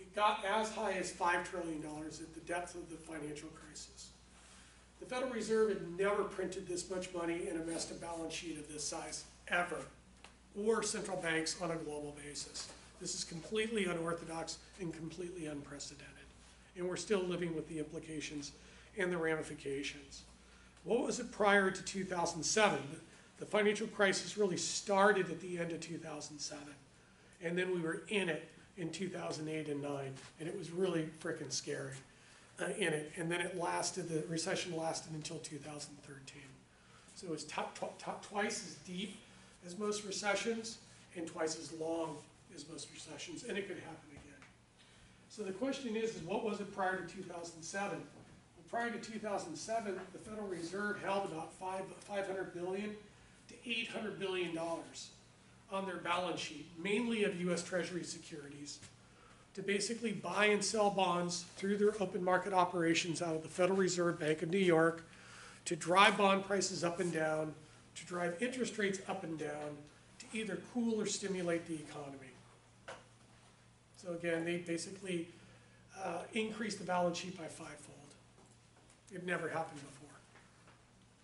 It got as high as $5 trillion at the depth of the financial crisis. The Federal Reserve had never printed this much money and amassed a balance sheet of this size, ever, or central banks on a global basis. This is completely unorthodox and completely unprecedented. And we're still living with the implications and the ramifications. What was it prior to 2007? The financial crisis really started at the end of 2007. And then we were in it in 2008 and 9. And it was really freaking scary in it. And then it lasted, the recession lasted until 2013. So it was twice as deep as most recessions and twice as long as most recessions. And it could happen again. So the question is what was it prior to 2007? Well, prior to 2007, the Federal Reserve held about $500 billion to $800 billion on their balance sheet, mainly of U.S. Treasury securities, to basically buy and sell bonds through their open market operations out of the Federal Reserve Bank of New York, to drive bond prices up and down, to drive interest rates up and down, to either cool or stimulate the economy. So again, they basically increased the balance sheet by 5-fold. It never happened before.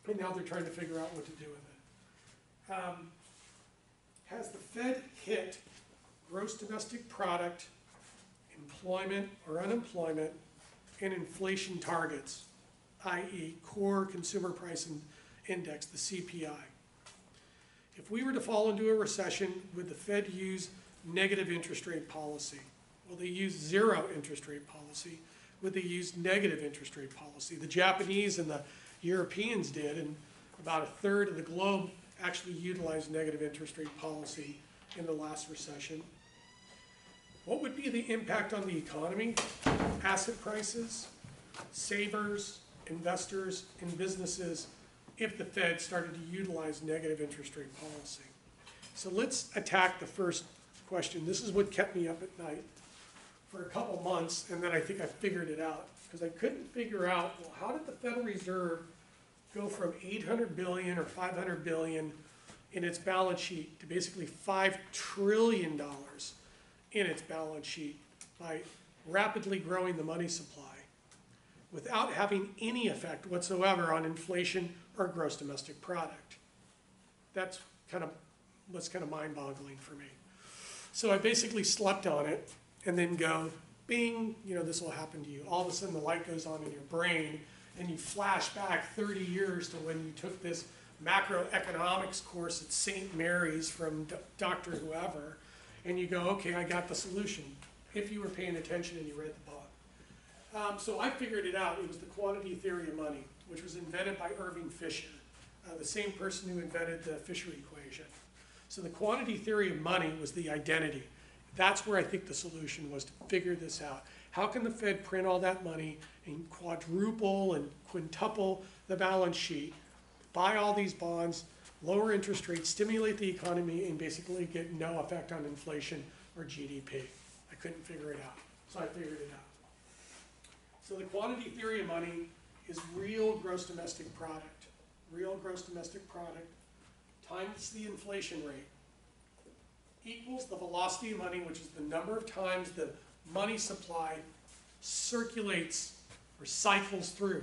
And now they're trying to figure out what to do with it. Has the Fed hit gross domestic product, employment or unemployment, and inflation targets, i.e. core consumer price index, the CPI? If we were to fall into a recession, would the Fed use negative interest rate policy? Will they use zero interest rate policy? Would they use negative interest rate policy? The Japanese and the Europeans did, and about a third of the globe actually utilized negative interest rate policy in the last recession. What would be the impact on the economy, asset prices, savers, investors, and businesses if the Fed started to utilize negative interest rate policy? So let's attack the first question. This is what kept me up at night for a couple months, and then I think I figured it out, because I couldn't figure out, well, how did the Federal Reserve go from 800 billion or 500 billion in its balance sheet to basically $5 trillion in its balance sheet by rapidly growing the money supply without having any effect whatsoever on inflation or gross domestic product? That's what's kind of mind-boggling for me. So I basically slept on it and then go, bing, this will happen to you. All of a sudden the light goes on in your brain and you flash back 30 years to when you took this macroeconomics course at St. Mary's from Dr. Whoever, and you go, okay, I got the solution, if you were paying attention and you read the book. So I figured it out. It was the quantity theory of money, which was invented by Irving Fisher, the same person who invented the Fisher equation. So the quantity theory of money was the identity. That's where I think the solution was, to figure this out. How can the Fed print all that money and quadruple and quintuple the balance sheet, buy all these bonds, lower interest rates, stimulate the economy, and basically get no effect on inflation or GDP? I couldn't figure it out, so I figured it out. So the quantity theory of money is real gross domestic product. Real gross domestic product times the inflation rate equals the velocity of money, which is the number of times the money supply circulates or cycles through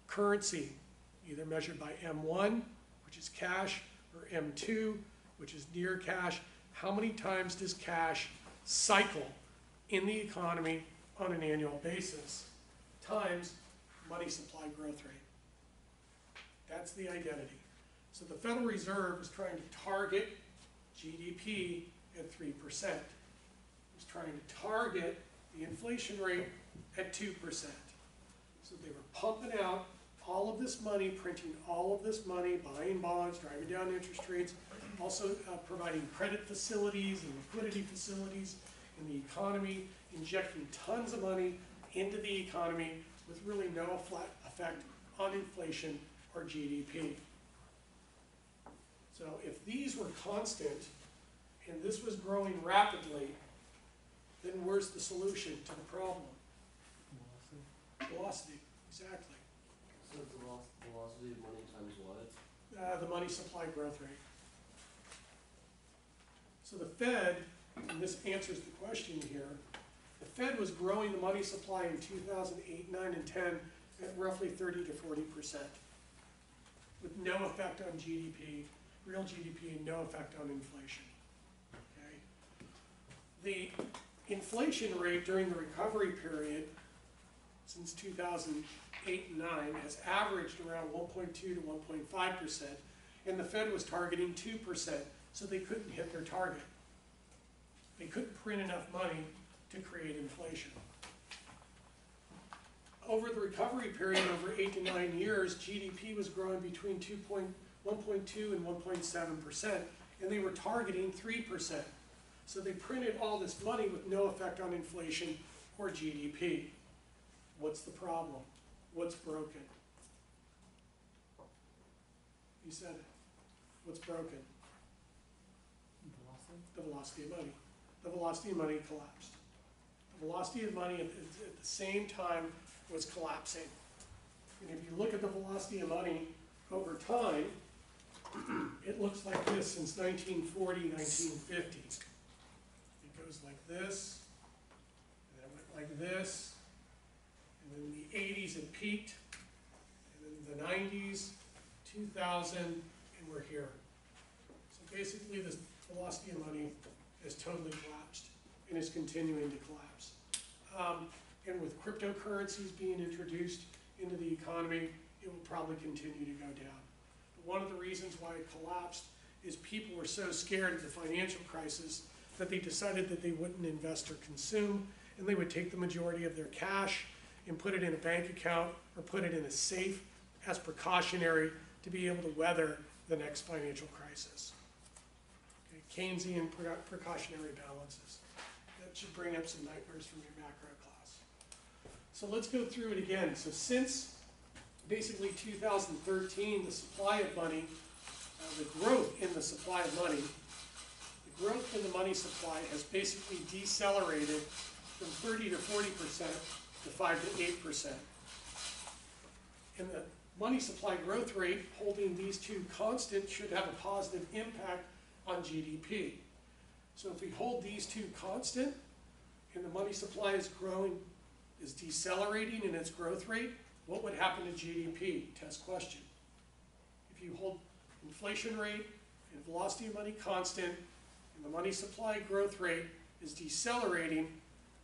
currency, either measured by M1, which is cash, or M2, which is near cash. How many times does cash cycle in the economy on an annual basis, times money supply growth rate? That's the identity. So the Federal Reserve is trying to target GDP at 3%. It's trying to target the inflation rate at 2%. So they were pumping out all of this money, printing all of this money, buying bonds, driving down interest rates, also providing credit facilities and liquidity facilities in the economy, injecting tons of money into the economy with really no effect on inflation or GDP. So if these were constant and this was growing rapidly, then where's the solution to the problem? Velocity, exactly. So it's the velocity of money times what? The money supply growth rate. So the Fed, and this answers the question here, the Fed was growing the money supply in 2008, 9, and 10 at roughly 30 to 40%, with no effect on GDP, real GDP, and no effect on inflation. Okay? The inflation rate during the recovery period since 2008 and 9 has averaged around 1.2 to 1.5%, and the Fed was targeting 2%, so they couldn't hit their target. They couldn't print enough money to create inflation. Over the recovery period, over 8 to 9 years, GDP was growing between 1.2 and 1.7%, and they were targeting 3%. So they printed all this money with no effect on inflation or GDP. What's the problem? What's broken? You said it. What's broken? The velocity of money. The velocity of money collapsed. The velocity of money at the same time was collapsing. And if you look at the velocity of money over time, it looks like this since 1940, 1950. It goes like this, and then it went like this, and then in the 80s it peaked, and then the 90s, 2000, and we're here. So basically, the velocity of money has totally collapsed and is continuing to collapse. And with cryptocurrencies being introduced into the economy, it will probably continue to go down. But one of the reasons why it collapsed is people were so scared of the financial crisis that they decided that they wouldn't invest or consume, and they would take the majority of their cash and put it in a bank account or put it in a safe as precautionary to be able to weather the next financial crisis. Okay, Keynesian precautionary balances. That should bring up some nightmares from your macro class. So let's go through it again. So since basically 2013, the supply of money, the growth in the supply of money, the growth in the money supply has basically decelerated from 30 to 40% to 5 to 8%. And the money supply growth rate, holding these two constant, should have a positive impact on GDP. So if we hold these two constant, and the money supply is growing, is decelerating in its growth rate, what would happen to GDP? Test question. If you hold inflation rate and velocity of money constant, and the money supply growth rate is decelerating,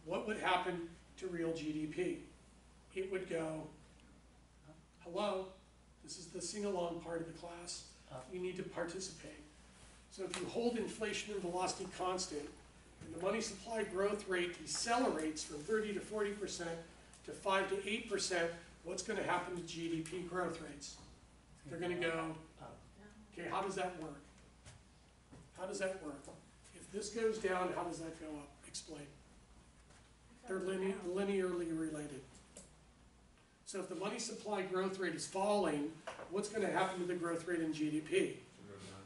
what would happen to real GDP? It would go, hello, this is the sing-along part of the class. You need to participate. So if you hold inflation and velocity constant, and the money supply growth rate decelerates from 30 to 40% to 5 to 8%, what's going to happen to GDP growth rates? They're going to go, okay, how does that work? How does that work? If this goes down, how does that go up? Explain. They're linearly related. So if the money supply growth rate is falling, what's going to happen to the growth rate in GDP?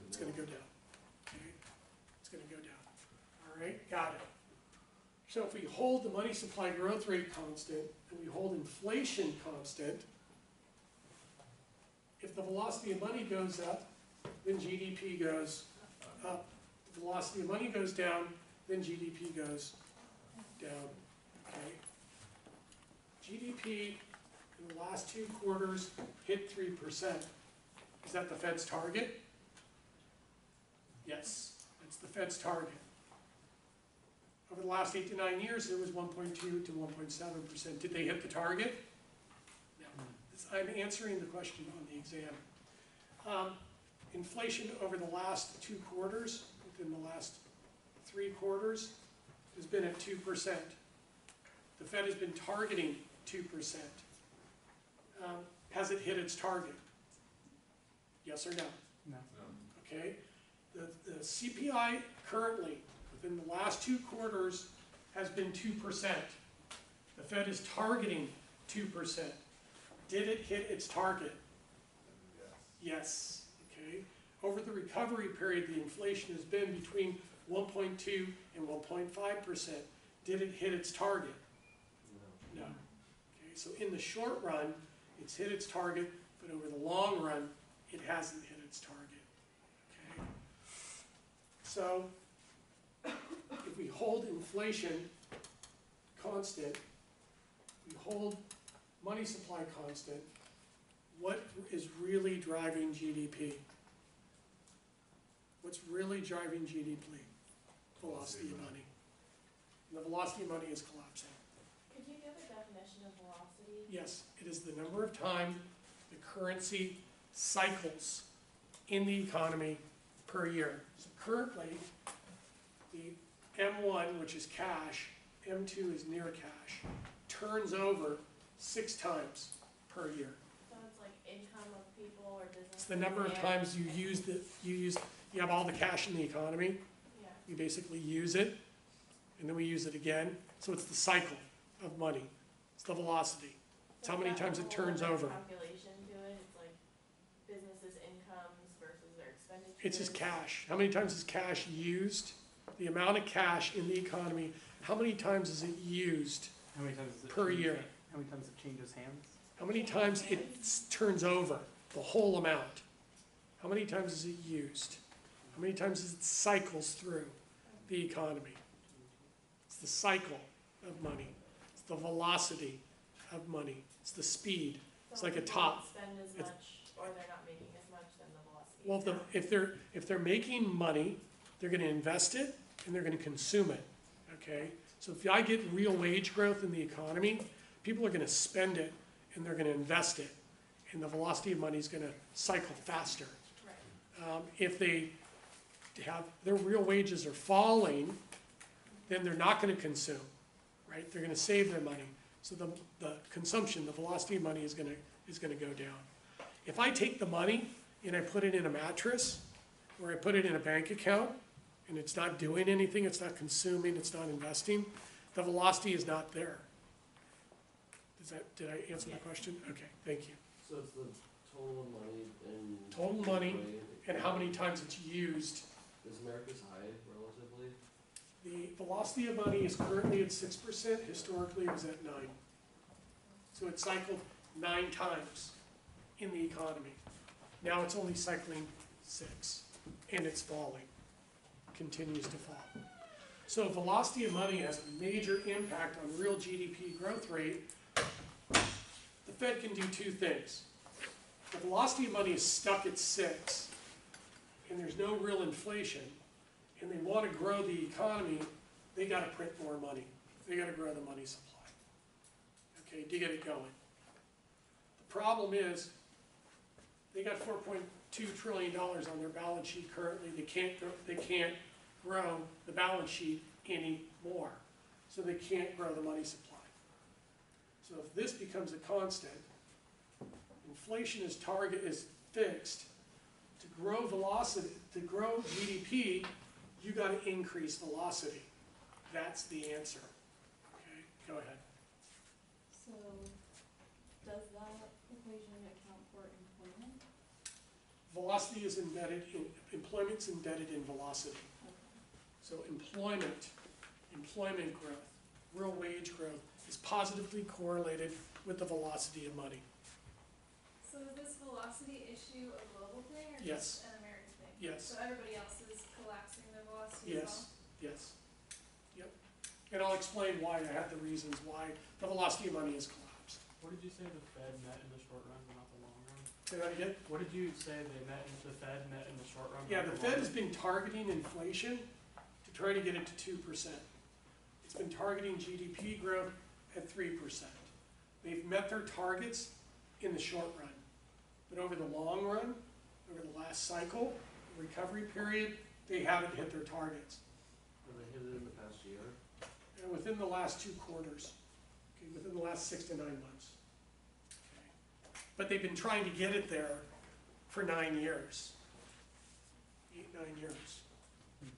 It's going to go down. Okay? It's going to go down. All right, got it. So if we hold the money supply growth rate constant and we hold inflation constant, if the velocity of money goes up, then GDP goes up. If the velocity of money goes down, then GDP goes down. Okay? GDP in the last 2 quarters hit 3%. Is that the Fed's target? Yes, that's the Fed's target. Over the last 8 to 9 years, it was 1.2 to 1.7%. Did they hit the target? No. I'm answering the question on the exam. Inflation over the last 2 quarters, within the last 3 quarters, has been at 2%. The Fed has been targeting 2%. Has it hit its target? Yes or no? No. Okay. The CPI currently, within the last 2 quarters, has been 2%. The Fed is targeting 2%. Did it hit its target? Yes. Okay. Over the recovery period, the inflation has been between 1.2 and 1.5%. Did it hit its target? No. Okay. So in the short run, it's hit its target, but over the long run, it hasn't hit its target. Okay. So if we hold inflation constant, we hold money supply constant, what is really driving GDP? What's really driving GDP? Velocity of money. And the velocity of money is collapsing. Could you give a definition of velocity? Yes, it is the number of times the currency cycles in the economy per year. So currently, the M1, which is cash, M2 is near cash, turns over 6 times per year. So it's like income of people or business? It's the number of times you have all the cash in the economy, Yeah. you basically use it, and then we use it again. So it's the cycle of money. It's the velocity. It's how many times it turns over. Calculation to it, it's like businesses' incomes versus their expenditures. It's just cash. How many times is cash used? The amount of cash in the economy, how many times is it used How many times does it per change- year? How many times it changes hands? How many times it turns over, the whole amount? How many times is it used? How many times it cycles through the economy? It's the cycle of money. It's the velocity of money. It's the speed. It's So like a people top. don't spend as It's- much, or they're not making as much Well, if they're making money, they're gonna invest it and they're gonna consume it, okay? So if I get real wage growth in the economy, people are gonna spend it and they're gonna invest it. And the velocity of money is gonna cycle faster. Right. If they have, their real wages are falling, then they're not gonna consume, right? They're gonna save their money. So the consumption, the velocity of money is gonna go down. If I take the money and I put it in a mattress, or I put it in a bank account, and it's not doing anything, it's not consuming, it's not investing, the velocity is not there. Did I answer the question? Okay, thank you. So it's the total money and. Total money and how many times it's used. Is America's high relatively? The velocity of money is currently at 6%, historically it was at 9. So it cycled 9 times in the economy. Now it's only cycling 6, and it's falling, continues to fall. So velocity of money has a major impact on real GDP growth rate. The Fed can do 2 things. The velocity of money is stuck at 6, and there's no real inflation, and they want to grow the economy, they got to print more money. They got to grow the money supply, okay, to get it going. The problem is, they got $4.2 trillion on their balance sheet currently. They can't grow the balance sheet anymore, so they can't grow the money supply. So if this becomes a constant, inflation is fixed. To grow velocity, to grow GDP, you got to increase velocity. That's the answer. Okay, go ahead. So, does that equation account for employment? Velocity is embedded in, employment's embedded in velocity. So employment growth, real wage growth, is positively correlated with the velocity of money. So is this velocity issue a global thing or Yes. just an American thing? Yes. So everybody else is collapsing their velocity as well? Yes, yep. And I'll explain why I have the reasons why the velocity of money is collapsed. What did you say the Fed met in the short run, but not the long run? Say that again? What did you say the Fed met in the short run? Yeah, not the long Fed run? has been targeting inflation to try to get it to 2%. It's been targeting GDP growth at 3%. They've met their targets in the short run. But over the long run, over the last cycle, the recovery period, they haven't hit their targets. Have they hit it in the past year? And within the last 2 quarters, okay, within the last 6 to 9 months. Okay. But they've been trying to get it there for 9 years, 8, 9 years.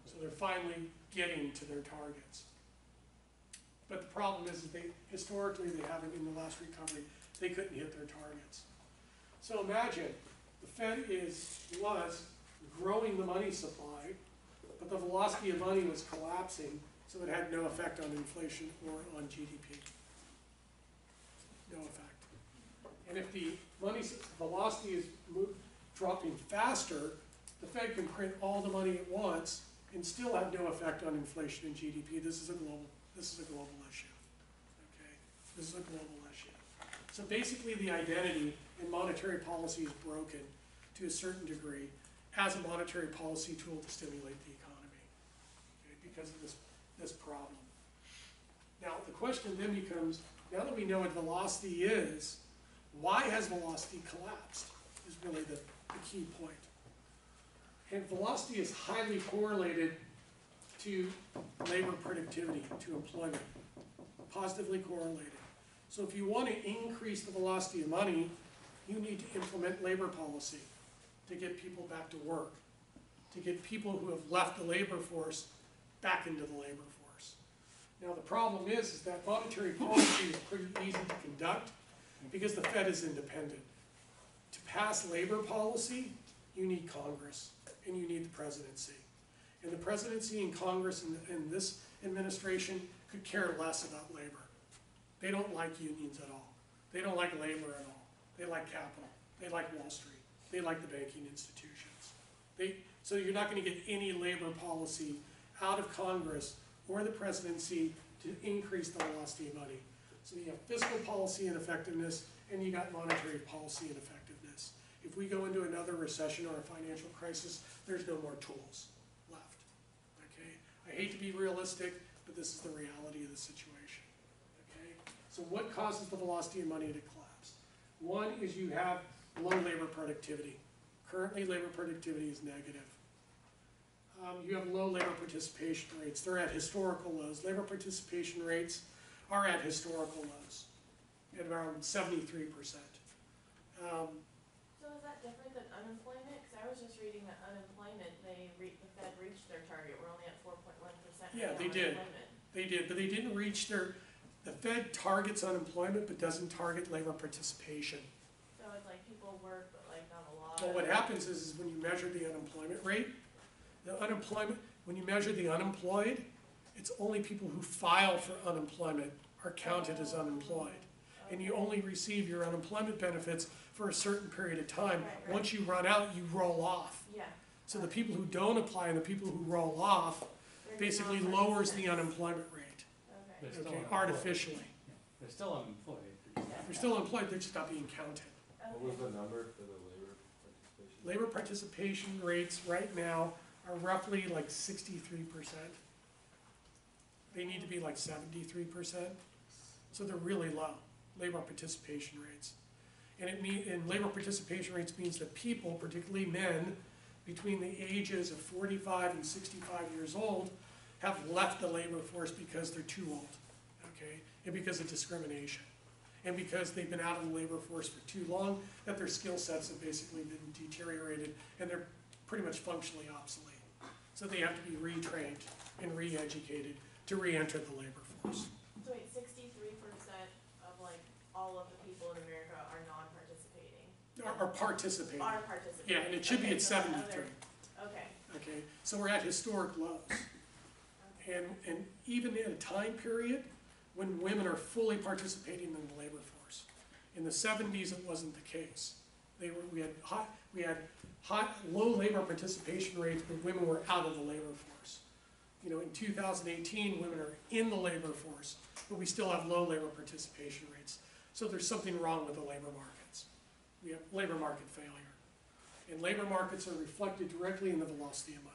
So they're finally getting to their targets. But the problem is that historically they haven't, in the last recovery, they couldn't hit their targets. So imagine, the Fed was growing the money supply, but the velocity of money was collapsing, so it had no effect on inflation or on GDP. No effect. And if the money velocity is dropping faster, the Fed can print all the money at once and still have no effect on inflation and GDP. This is a global issue. Okay? This is a global issue. So basically the identity in monetary policy is broken to a certain degree as a monetary policy tool to stimulate the economy, okay, because of this problem. Now the question then becomes, now that we know what velocity is, why has velocity collapsed is really the key point. And velocity is highly correlated to labor productivity, to employment, positively correlated. So if you want to increase the velocity of money, you need to implement labor policy to get people back to work, to get people who have left the labor force back into the labor force. Now the problem is that monetary policy is pretty easy to conduct because the Fed is independent. To pass labor policy, you need Congress and you need the presidency. And the presidency and Congress and this administration could care less about labor. They don't like unions at all. They don't like labor at all. They like capital. They like Wall Street. They like the banking institutions. So you're not going to get any labor policy out of Congress or the presidency to increase the velocity of money. So you have fiscal policy and effectiveness, and you got monetary policy and effectiveness. if we go into another recession or a financial crisis, there's no more tools left, okay? I hate to be realistic, but this is the reality of the situation, okay? So what causes the velocity of money to collapse? One is you have low labor productivity. Currently, labor productivity is negative. You have low labor participation rates. They're at historical lows. Labor participation rates are at historical lows, at around 73%. So is that different than unemployment? Because I was just reading that unemployment, the Fed reached their target, we're only at 4.1%. Yeah, they did. They did, but they didn't reach the Fed targets unemployment but doesn't target labor participation. So it's like people work, but like not a lot. Well, what happens is when you measure the unemployment rate, when you measure the unemployed, it's only people who file for unemployment are counted as unemployed. And you only receive your unemployment benefits for a certain period of time. Right. Once you run out, you roll off. Yeah. So the people who don't apply and the people who roll off They're basically not lowers the participants. unemployment rate, Okay. They're still okay, unemployed. artificially. They're still unemployed. They're still employed, they're just not being counted. What was the number for the labor participation? Labor participation rates right now are roughly like 63%. They need to be like 73%. So they're really low, labor participation rates. And labor participation rates means that people, particularly men, between the ages of 45 and 65 years old, have left the labor force because they're too old, okay? And because of discrimination. And because they've been out of the labor force for too long, that their skill sets have basically been deteriorated and they're pretty much functionally obsolete. So they have to be retrained and re-educated to re-enter the labor force. So wait, 63% of like all of the people in America are non-participating? Are participating. Are participating. Yeah, and it should be at so the 73. Okay. Okay, so we're at historic lows. And even in a time period when women are fully participating in the labor force. In the 70s, it wasn't the case. We had low labor participation rates, but women were out of the labor force. You know, in 2018, women are in the labor force, but we still have low labor participation rates. So there's something wrong with the labor markets. We have labor market failure. And labor markets are reflected directly in the velocity of money.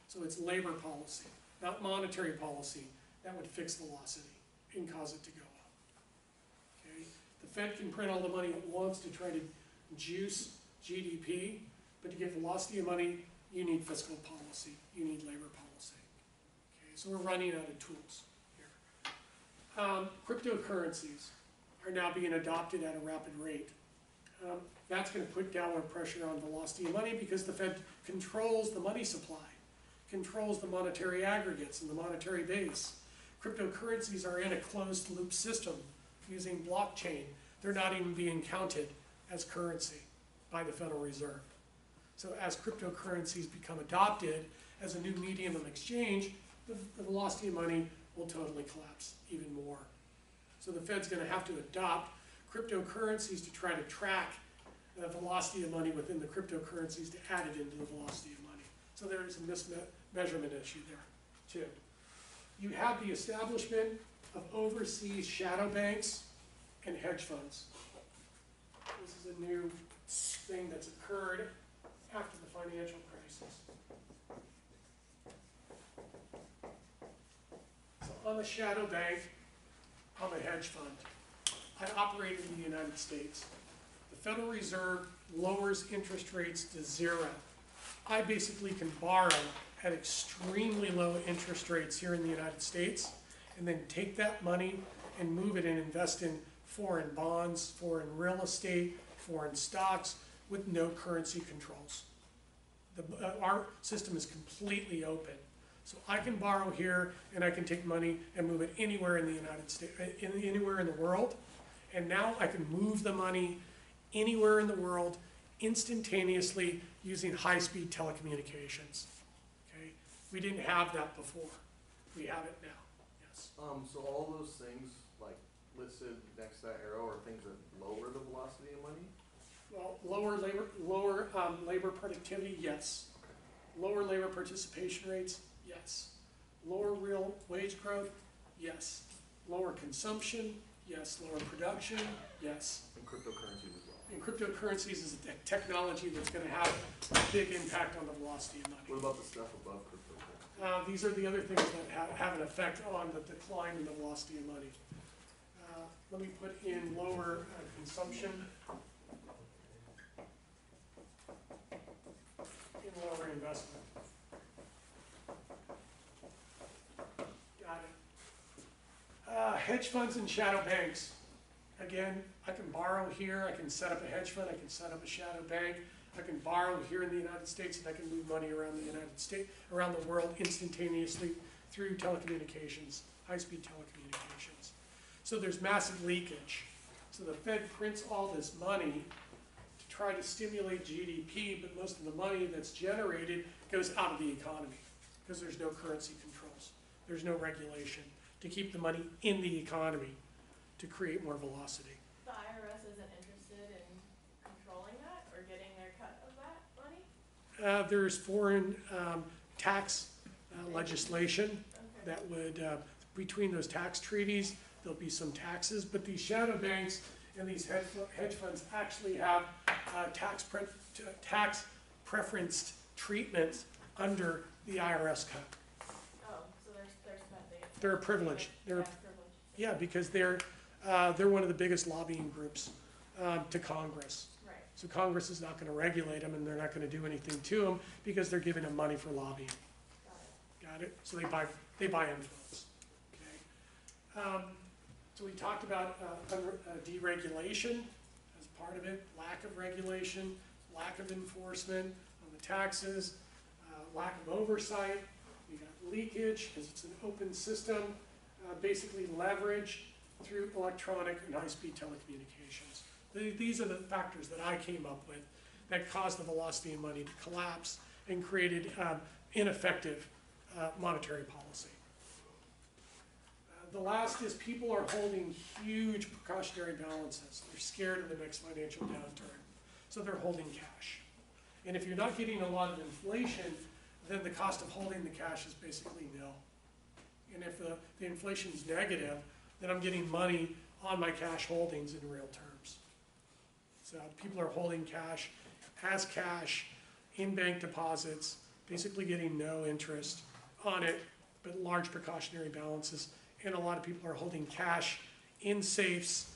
So it's labor policy, not monetary policy, that would fix velocity and cause it to go up. Okay? The Fed can print all the money it wants to try to juice GDP, but to get velocity of money, you need fiscal policy, you need labor policy. Okay? So we're running out of tools here. Cryptocurrencies are now being adopted at a rapid rate. That's going to put downward pressure on velocity of money because the Fed controls the money supply, controls the monetary aggregates and the monetary base. Cryptocurrencies are in a closed loop system using blockchain. They're not even being counted as currency by the Federal Reserve. So as cryptocurrencies become adopted as a new medium of exchange, the velocity of money will totally collapse even more. So the Fed's going to have to adopt cryptocurrencies to try to track the velocity of money within the cryptocurrencies to add it into the velocity of money. So there is a mismeasurement issue there, too. You have the establishment of overseas shadow banks and hedge funds. This is a new thing that's occurred after the financial crisis. So I'm a shadow bank, I'm a hedge fund. I operate in the United States. The Federal Reserve lowers interest rates to 0. I basically can borrow at extremely low interest rates here in the United States and then take that money and move it and invest in foreign bonds, foreign real estate, foreign stocks with no currency controls. Our system is completely open. So I can borrow here and I can take money and move it anywhere in the United States, anywhere in the world. And now I can move the money anywhere in the world instantaneously using high-speed telecommunications. Okay? We didn't have that before. We have it now. Yes. So all those things, like listed next to that arrow, are things that lower the velocity of money? Well, lower labor productivity, yes. Okay. Lower labor participation rates, yes. Lower real wage growth, yes. Lower consumption, yes. Lower production, yes. And cryptocurrencies as well. And cryptocurrencies is a technology that's going to have a big impact on the velocity of money. What about the stuff above cryptocurrency? These are the other things that have an effect on the decline in the velocity of money. Let me put in lower consumption, in lower investment. Got it. Hedge funds and shadow banks. Again, I can borrow here, I can set up a hedge fund, I can set up a shadow bank, I can borrow here in the United States, and I can move money around the United States, around the world instantaneously through telecommunications, high-speed telecommunications. So there's massive leakage. So the Fed prints all this money to try to stimulate GDP, but most of the money that's generated goes out of the economy because there's no currency controls. There's no regulation to keep the money in the economy to create more velocity. The IRS isn't interested in controlling that or getting their cut of that money? There's foreign tax legislation that would, between those tax treaties, there'll be some taxes, but these shadow banks and these hedge funds actually have tax preferenced treatments under the IRS cut. Oh, so they're spending. They're a privilege. Yeah, because they're one of the biggest lobbying groups to Congress. Right. So Congress is not going to regulate them, and they're not going to do anything to them because they're giving them money for lobbying. Got it? So they buy influence. Okay. So we talked about deregulation as part of it, lack of regulation, lack of enforcement on the taxes, lack of oversight. We got leakage because it's an open system, basically leverage through electronic and high-speed telecommunications. These are the factors that I came up with that caused the velocity of money to collapse and created ineffective monetary policy. The last is people are holding huge precautionary balances. They're scared of the next financial downturn, so they're holding cash. And if you're not getting a lot of inflation, then the cost of holding the cash is basically nil. And if the inflation is negative, then I'm getting money on my cash holdings in real terms. So people are holding cash as cash in bank deposits, basically getting no interest on it, but large precautionary balances. And a lot of people are holding cash in safes,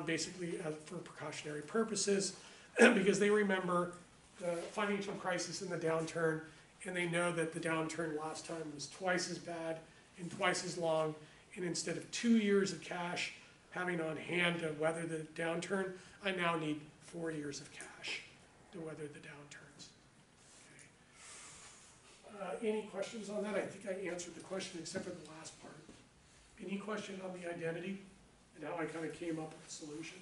basically for precautionary purposes, because they remember the financial crisis and the downturn, and they know that the downturn last time was twice as bad and twice as long, and instead of 2 years of cash having on hand to weather the downturn, I now need 4 years of cash to weather the downturns. Okay. Any questions on that? I think I answered the question except for the last part. Any question on the identity and how I kind of came up with the solution?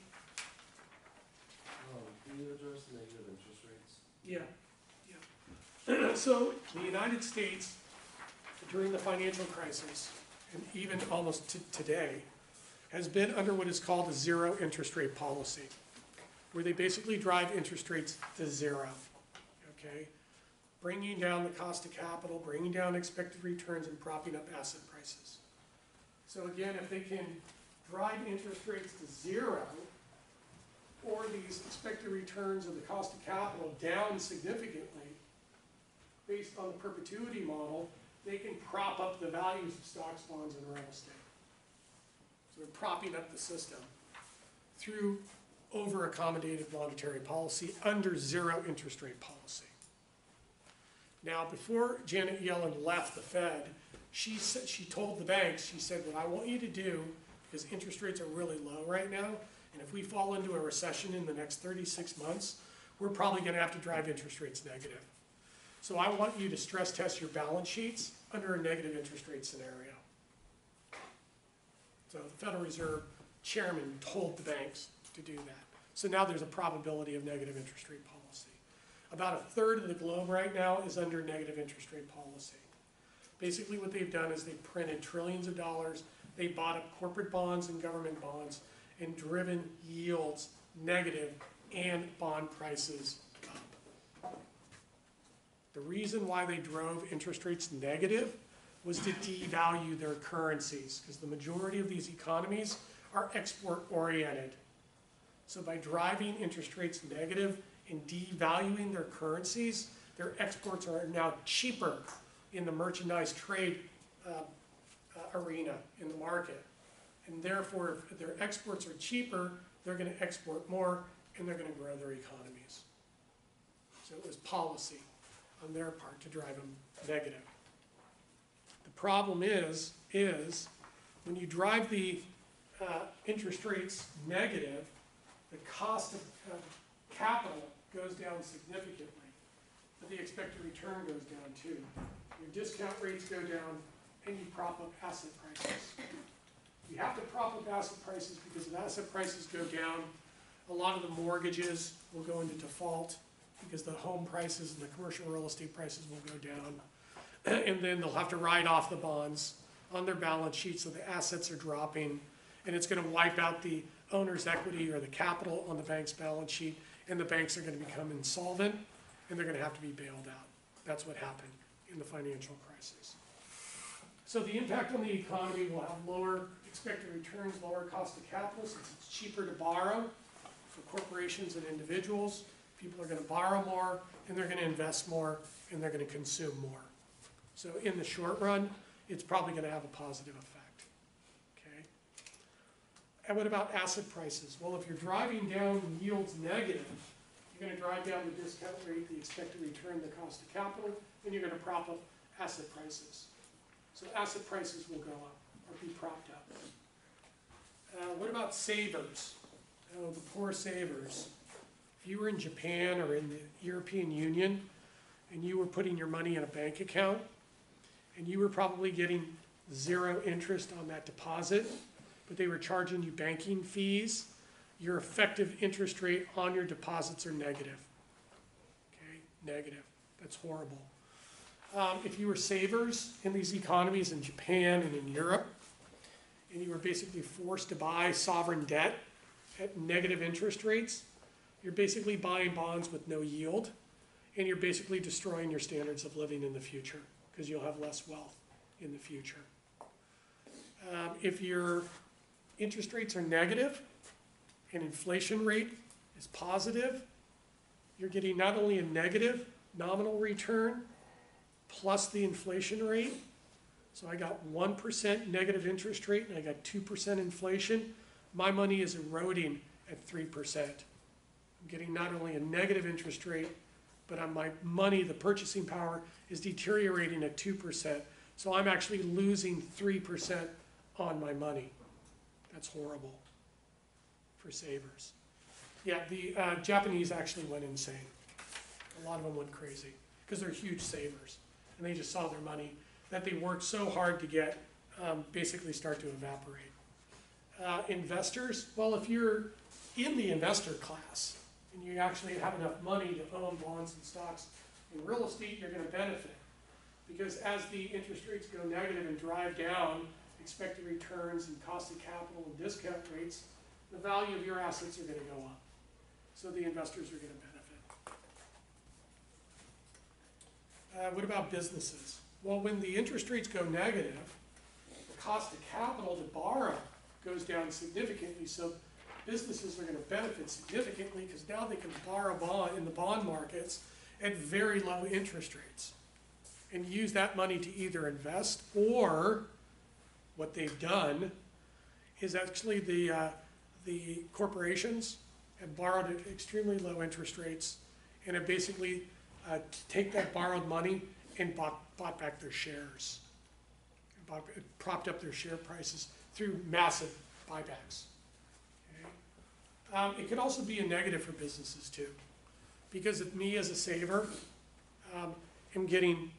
Can you address negative interest rates? Yeah. So the United States, during the financial crisis, and even almost today, has been under what is called a zero interest rate policy, where they basically drive interest rates to zero, okay? Bringing down the cost of capital, bringing down expected returns, and propping up asset prices. So again, if they can drive interest rates to zero, or these expected returns of the cost of capital down significantly, based on the perpetuity model, they can prop up the values of stocks, bonds, and real estate. So they're propping up the system through over-accommodative monetary policy under zero interest rate policy. Now, before Janet Yellen left the Fed, she told the banks, she said, what I want you to do, because interest rates are really low right now, and if we fall into a recession in the next 36 months, we're probably going to have to drive interest rates negative. So I want you to stress test your balance sheets under a negative interest rate scenario. So the Federal Reserve chairman told the banks to do that. So now there's a probability of negative interest rate policy. About a third of the globe right now is under negative interest rate policy. Basically what they've done is they've printed trillions of dollars, they bought up corporate bonds and government bonds, and driven yields negative and bond prices up. The reason why they drove interest rates negative was to devalue their currencies, because the majority of these economies are export oriented. So by driving interest rates negative and devaluing their currencies, their exports are now cheaper in the merchandise trade arena in the market. And therefore, if their exports are cheaper, they're going to export more and they're going to grow their economies. So it was policy on their part to drive them negative. The problem is when you drive the interest rates negative, the cost of capital goes down significantly, but the expected return goes down too. Your discount rates go down and you prop up asset prices. You have to prop up asset prices because if asset prices go down, a lot of the mortgages will go into default because the home prices and the commercial real estate prices will go down. And then they'll have to write off the bonds on their balance sheet, so the assets are dropping, and it's going to wipe out the owner's equity or the capital on the bank's balance sheet, and the banks are going to become insolvent, and they're going to have to be bailed out. That's what happened in the financial crisis. So the impact on the economy will have lower expected returns, lower cost of capital, since it's cheaper to borrow for corporations and individuals. People are going to borrow more, and they're going to invest more, and they're going to consume more. So in the short run, it's probably going to have a positive effect. Okay. And what about asset prices? Well, if you're driving down yields negative, you're going to drive down the discount rate, the expected return, the cost of capital, and you're going to prop up asset prices. So asset prices will go up or be propped up. What about savers? Oh, the poor savers. If you were in Japan or in the European Union and you were putting your money in a bank account and you were probably getting 0 interest on that deposit, but they were charging you banking fees, your effective interest rate on your deposits are negative. Okay, negative. That's horrible. If you were savers in these economies in Japan and in Europe, and you were basically forced to buy sovereign debt at negative interest rates, you're basically buying bonds with no yield, and you're basically destroying your standards of living in the future because you'll have less wealth in the future. If your interest rates are negative and inflation rate is positive, you're getting not only a negative nominal return plus the inflation rate. So I got 1% negative interest rate and I got 2% inflation. My money is eroding at 3%. I'm getting not only a negative interest rate, but on my money, the purchasing power is deteriorating at 2%. So I'm actually losing 3% on my money. That's horrible for savers. Yeah, the Japanese actually went insane. A lot of them went crazy because they're huge savers. And they just saw their money that they worked so hard to get basically start to evaporate. Investors, well, if you're in the investor class and you actually have enough money to own bonds and stocks in real estate, you're going to benefit. Because as the interest rates go negative and drive down expected returns and cost of capital and discount rates, the value of your assets are going to go up. So the investors are going to benefit. What about businesses? Well, when the interest rates go negative, the cost of capital to borrow goes down significantly, so businesses are going to benefit significantly because now they can borrow bond in the bond markets at very low interest rates and use that money to either invest, or what they've done is actually the corporations have borrowed at extremely low interest rates and have basically take that borrowed money and bought back their shares, propped up their share prices through massive buybacks. Okay? It could also be a negative for businesses too, because if me as a saver am getting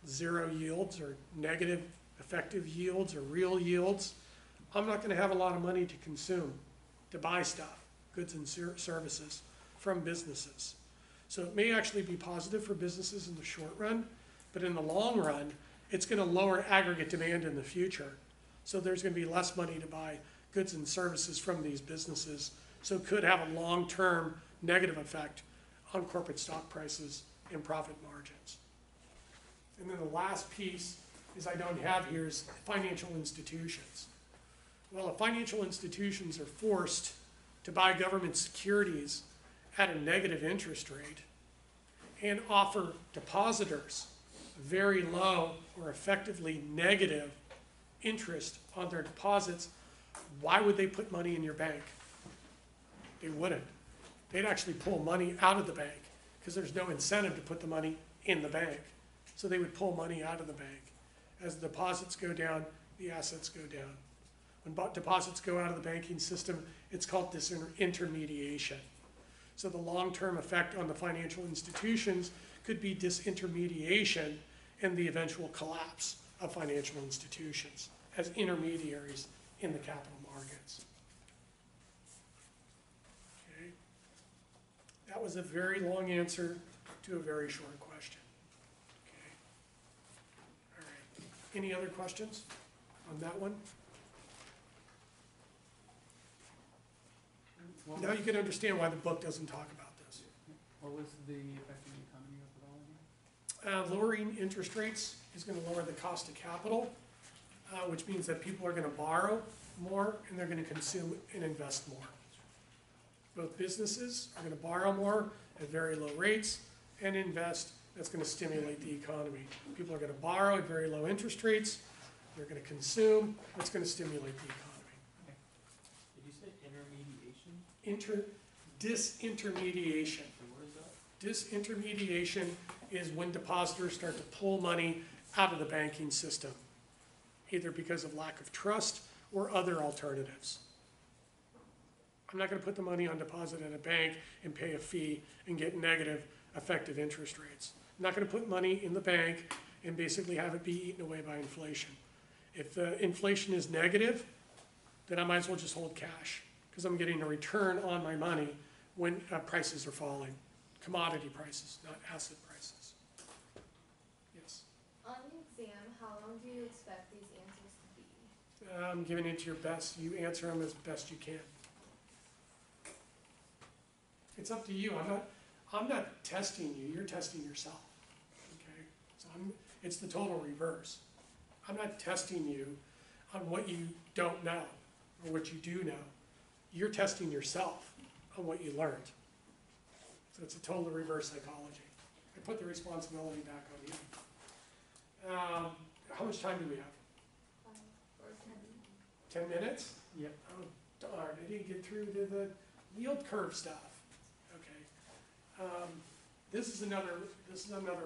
0 yields or negative effective yields or real yields, I'm not going to have a lot of money to consume, to buy stuff, goods and services from businesses. So it may actually be positive for businesses in the short run, but in the long run, it's going to lower aggregate demand in the future. So there's going to be less money to buy goods and services from these businesses. So it could have a long-term negative effect on corporate stock prices and profit margins. And then the last piece is I don't have here is financial institutions. Well, if financial institutions are forced to buy government securities at a negative interest rate and offer depositors very low or effectively negative interest on their deposits, why would they put money in your bank? They wouldn't. They'd actually pull money out of the bank because there's no incentive to put the money in the bank. So they would pull money out of the bank. As the deposits go down, the assets go down. When deposits go out of the banking system, it's called disintermediation. So the long-term effect on the financial institutions could be disintermediation and the eventual collapse of financial institutions as intermediaries in the capital markets. Okay. That was a very long answer to a very short question. Okay. All right. Any other questions on that one? Now you can understand why the book doesn't talk about this. What was the effect on the economy of it all again? Lowering interest rates is going to lower the cost of capital, which means that people are going to borrow more and they're going to consume and invest more. Both businesses are going to borrow more at very low rates and invest. That's going to stimulate the economy. People are going to borrow at very low interest rates. They're going to consume. That's going to stimulate the economy. Did you say intermediation? Disintermediation. And what is that? Disintermediation is when depositors start to pull money out of the banking system, either because of lack of trust or other alternatives. I'm not going to put the money on deposit at a bank and pay a fee and get negative effective interest rates. I'm not going to put money in the bank and basically have it be eaten away by inflation. If inflation is negative, then I might as well just hold cash because I'm getting a return on my money when prices are falling. Commodity prices, not asset prices. Yes? On the exam, how long do you expect these answers to be? I'm giving it to your best. You answer them as best you can. It's up to you. I'm not testing you. You're testing yourself. Okay? So it's the total reverse. I'm not testing you on what you don't know or what you do know. You're testing yourself on what you learned. So it's a total reverse psychology. I put the responsibility back on you. How much time do we have? 5 or 10. 10 minutes? Yep. Oh, darn, I didn't get through to the yield curve stuff. Okay. This is another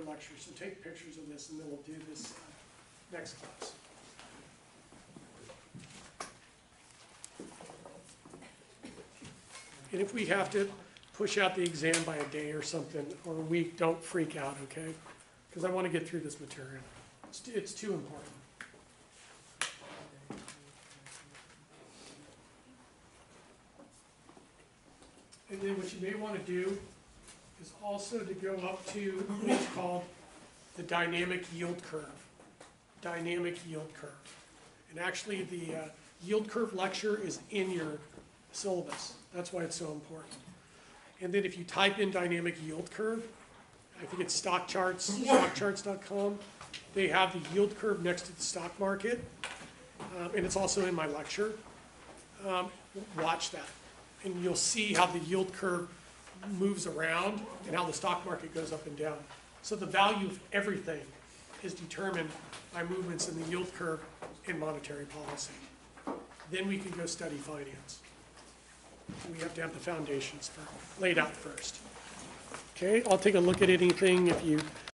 lecture, so take pictures of this and then we'll do this next class. And if we have to push out the exam by a day or something, or a week, don't freak out, okay? Because I want to get through this material. It's too important. And then what you may want to do is also to go up to what's called the dynamic yield curve. Dynamic yield curve. And actually the yield curve lecture is in your syllabus. That's why it's so important. And then if you type in dynamic yield curve, I think it's stock charts, stockcharts.com, they have the yield curve next to the stock market. And it's also in my lecture. Watch that. And you'll see how the yield curve moves around and how the stock market goes up and down. So the value of everything is determined by movements in the yield curve in monetary policy. Then we can go study finance. We have to have the foundations laid out first. Okay, I'll take a look at anything if you